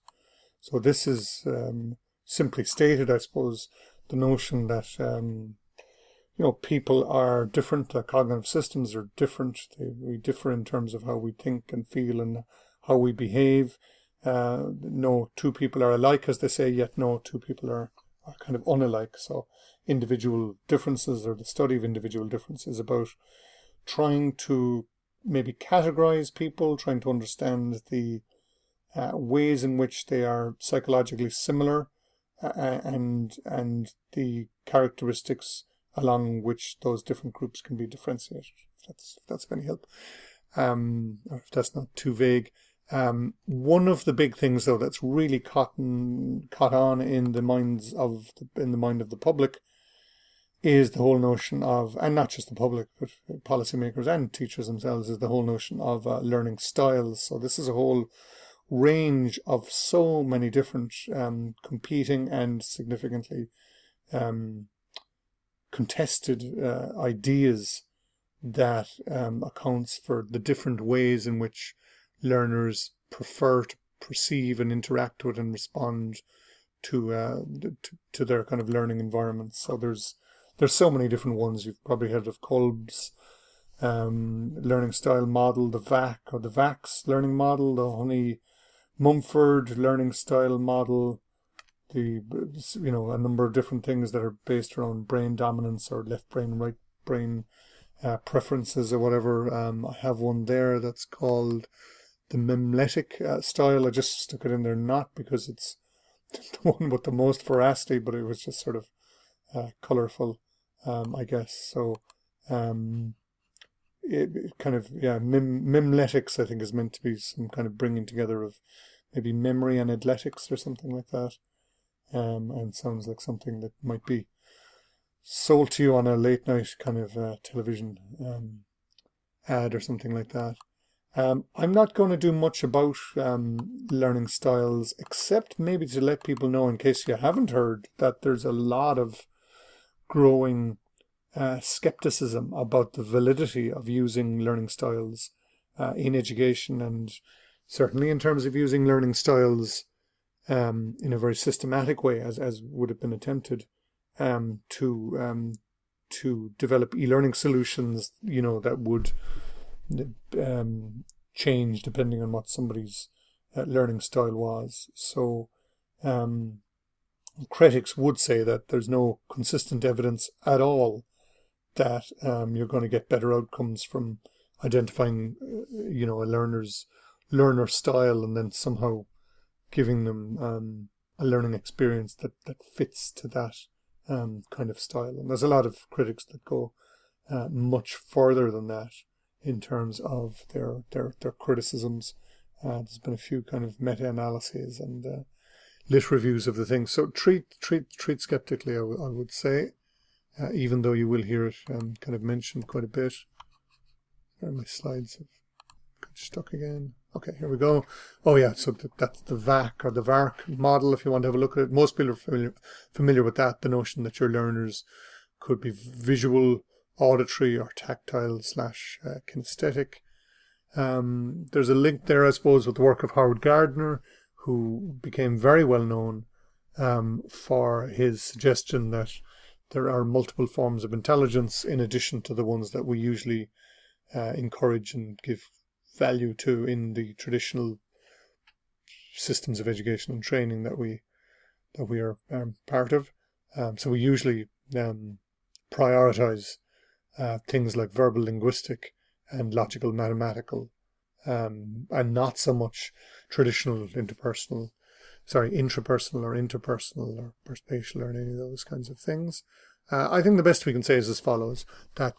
So this is simply stated, I suppose, the notion that people are different. Cognitive systems are different. We differ in terms of how we think and feel and how we behave. No two people are alike, as they say, yet no two people are kind of unalike. So individual differences, or the study of individual differences, is about trying to maybe categorize people, trying to understand the ways in which they are psychologically similar, and the characteristics along which those different groups can be differentiated. If that's of any help, or if that's not too vague. One of the big things, though, that's really caught on in the mind of the public is the whole notion of, and not just the public, but policymakers and teachers themselves, is the whole notion of learning styles. So this is a whole range of so many different competing and significantly contested ideas that accounts for the different ways in which learners prefer to perceive and interact with and respond to their kind of learning environments. So there's so many different ones. You've probably heard of Kolb's learning style model, the VAC or the VAX learning model, the Honey-Mumford learning style model, a number of different things that are based around brain dominance or left brain, right brain preferences or whatever. I have one there that's called the Memletic style. I just stuck it in there not because it's the one with the most veracity, but it was just sort of colorful, I guess. So it kind of, Memletics, I think, is meant to be some kind of bringing together of maybe memory and athletics or something like that. And sounds like something that might be sold to you on a late night kind of television ad or something like that. I'm not going to do much about learning styles, except maybe to let people know, in case you haven't heard, that there's a lot of growing skepticism about the validity of using learning styles in education, and certainly in terms of using learning styles in a very systematic way, as would have been attempted to develop e-learning solutions, that would change depending on what somebody's learning style was. So critics would say that there's no consistent evidence at all that you're going to get better outcomes from identifying a learner's learner style and then somehow giving them a learning experience that fits to that kind of style. And there's a lot of critics that go much further than that in terms of their criticisms. There's been a few kind of meta-analyses and lit reviews of the thing. So treat skeptically, I would say, even though you will hear it kind of mentioned quite a bit. My slides have got stuck again. Okay, here we go. Oh yeah, so that's the VAC or the VARC model, if you want to have a look at it. Most people are familiar with that, the notion that your learners could be visual, auditory, or tactile / kinesthetic. There's a link there, I suppose, with the work of Howard Gardner, who became very well known for his suggestion that there are multiple forms of intelligence in addition to the ones that we usually encourage and give value to in the traditional systems of education and training that we are part of. So we usually prioritize things like verbal linguistic and logical mathematical, and not so much traditional intrapersonal or interpersonal or perspatial or any of those kinds of things. I think the best we can say is as follows, that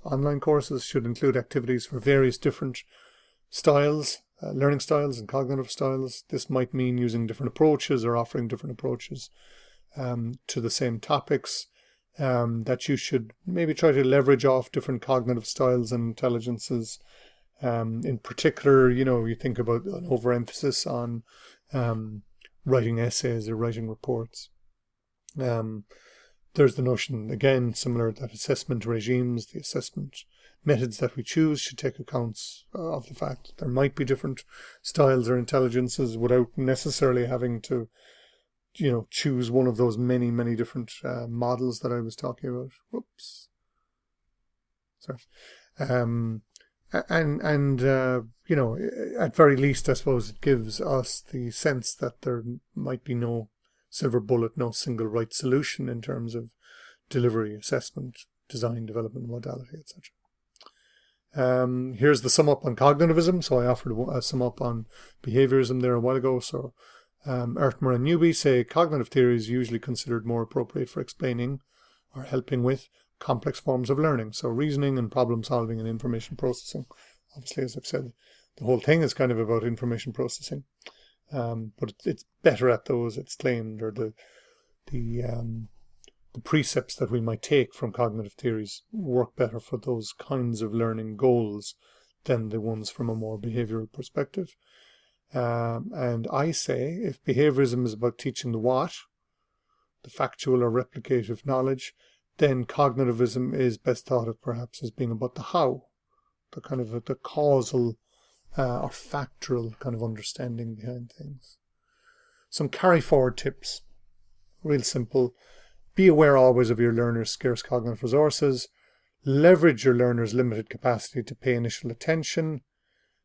online courses should include activities for various different styles, learning styles and cognitive styles. This might mean using different approaches or offering different approaches to the same topics, that you should maybe try to leverage off different cognitive styles and intelligences. In particular, you think about an overemphasis on writing essays or writing reports. There's the notion, again, similar, that assessment regimes, the assessment methods that we choose should take accounts of the fact that there might be different styles or intelligences without necessarily having to, choose one of those many, many different models that I was talking about. Whoops. Sorry. At very least, I suppose it gives us the sense that there might be no silver bullet, no single right solution in terms of delivery, assessment, design, development, modality, etc. Here's the sum up on cognitivism. So I offered a sum up on behaviorism there a while ago. So Ertmer and Newby say cognitive theory is usually considered more appropriate for explaining or helping with complex forms of learning. So reasoning and problem solving and information processing. Obviously, as I've said, the whole thing is kind of about information processing. But it's better at those, it's claimed, or the precepts that we might take from cognitive theories work better for those kinds of learning goals than the ones from a more behavioral perspective. And I say if behaviorism is about teaching the what, the factual or replicative knowledge, then cognitivism is best thought of perhaps as being about the how, the kind of the causal or factual kind of understanding behind things. Some carry forward tips, real simple. Be aware always of your learners' scarce cognitive resources. Leverage your learners' limited capacity to pay initial attention.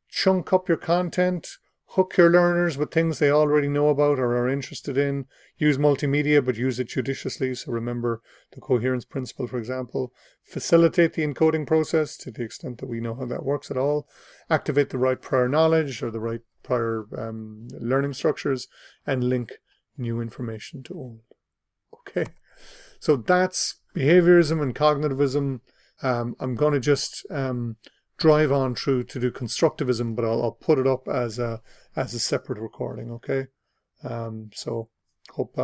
Chunk up your content. Hook your learners with things they already know about or are interested in. Use multimedia, but use it judiciously. So remember the coherence principle, for example. Facilitate the encoding process to the extent that we know how that works at all. Activate the right prior knowledge or the right prior learning structures, and link new information to old. Okay, so that's behaviorism and cognitivism. I'm going to just drive on through to do constructivism, but I'll put it up as a separate recording. Okay, so hope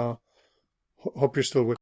you're still with